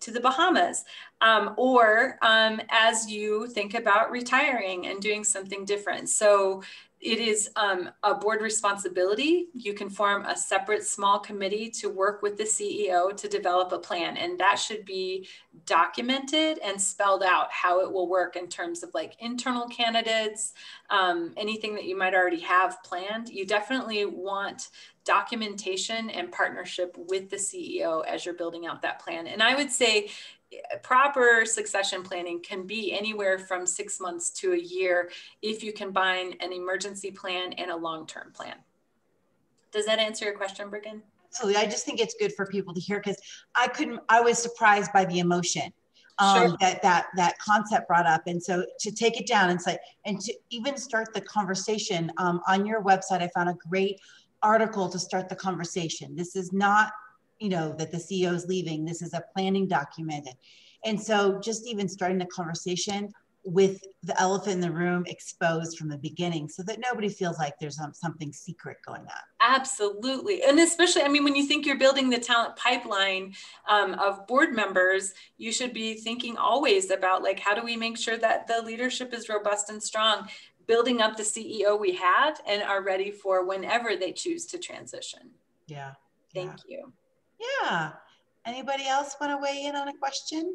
to the Bahamas. Or as you think about retiring and doing something different. So it is a board responsibility. You can form a separate small committee to work with the CEO to develop a plan. And that should be documented and spelled out how it will work in terms of like internal candidates, anything that you might already have planned. You definitely want documentation and partnership with the CEO as you're building out that plan. And I would say proper succession planning can be anywhere from 6 months to a year if you combine an emergency plan and a long-term plan. Does that answer your question, Brigham? Absolutely. I just think it's good for people to hear, because I was surprised by the emotion Sure. that concept brought up. And so to take it down and say, and to even start the conversation on your website, I found a great article to start the conversation. This is not, you know, that the CEO is leaving. This is a planning document. And so just even starting the conversation with the elephant in the room exposed from the beginning, so that nobody feels like there's something secret going on. Absolutely. And especially, I mean, when you think you're building the talent pipeline of board members, you should be thinking always about like, how do we make sure that the leadership is robust and strong, building up the CEO we have and are ready for whenever they choose to transition. Yeah. Thank you. Yeah. Anybody else want to weigh in on a question?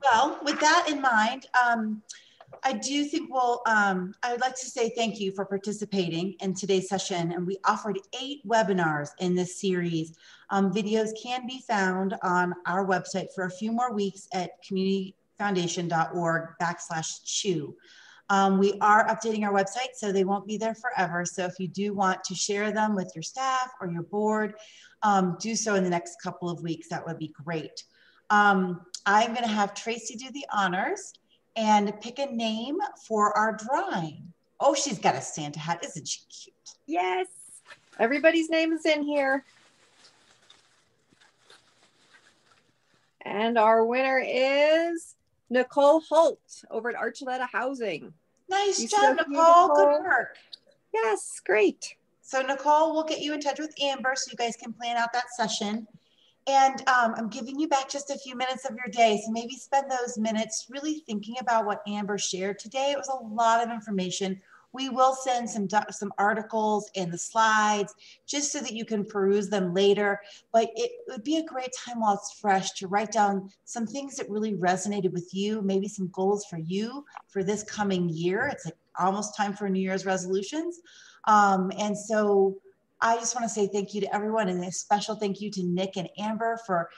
Well, with that in mind, I do think I would like to say thank you for participating in today's session. And we offered 8 webinars in this series. Videos can be found on our website for a few more weeks at communityfoundation.org/chew. We are updating our website, so they won't be there forever. So if you do want to share them with your staff or your board, do so in the next couple of weeks. That would be great. I'm going to have Tracy do the honors and pick a name for our drawing. Oh, she's got a Santa hat. Isn't she cute? Yes. Everybody's name is in here. And our winner is Nicole Holt over at Archuleta Housing. Nice job, Nicole. Good work. Yes, great. So Nicole, we'll get you in touch with Amber so you guys can plan out that session. And I'm giving you back just a few minutes of your day. So maybe spend those minutes really thinking about what Amber shared today. It was a lot of information. We will send some articles and the slides just so that you can peruse them later. But it would be a great time while it's fresh to write down some things that really resonated with you, maybe some goals for you for this coming year. It's like almost time for New Year's resolutions. And so I just want to say thank you to everyone, and a special thank you to Nick and Amber for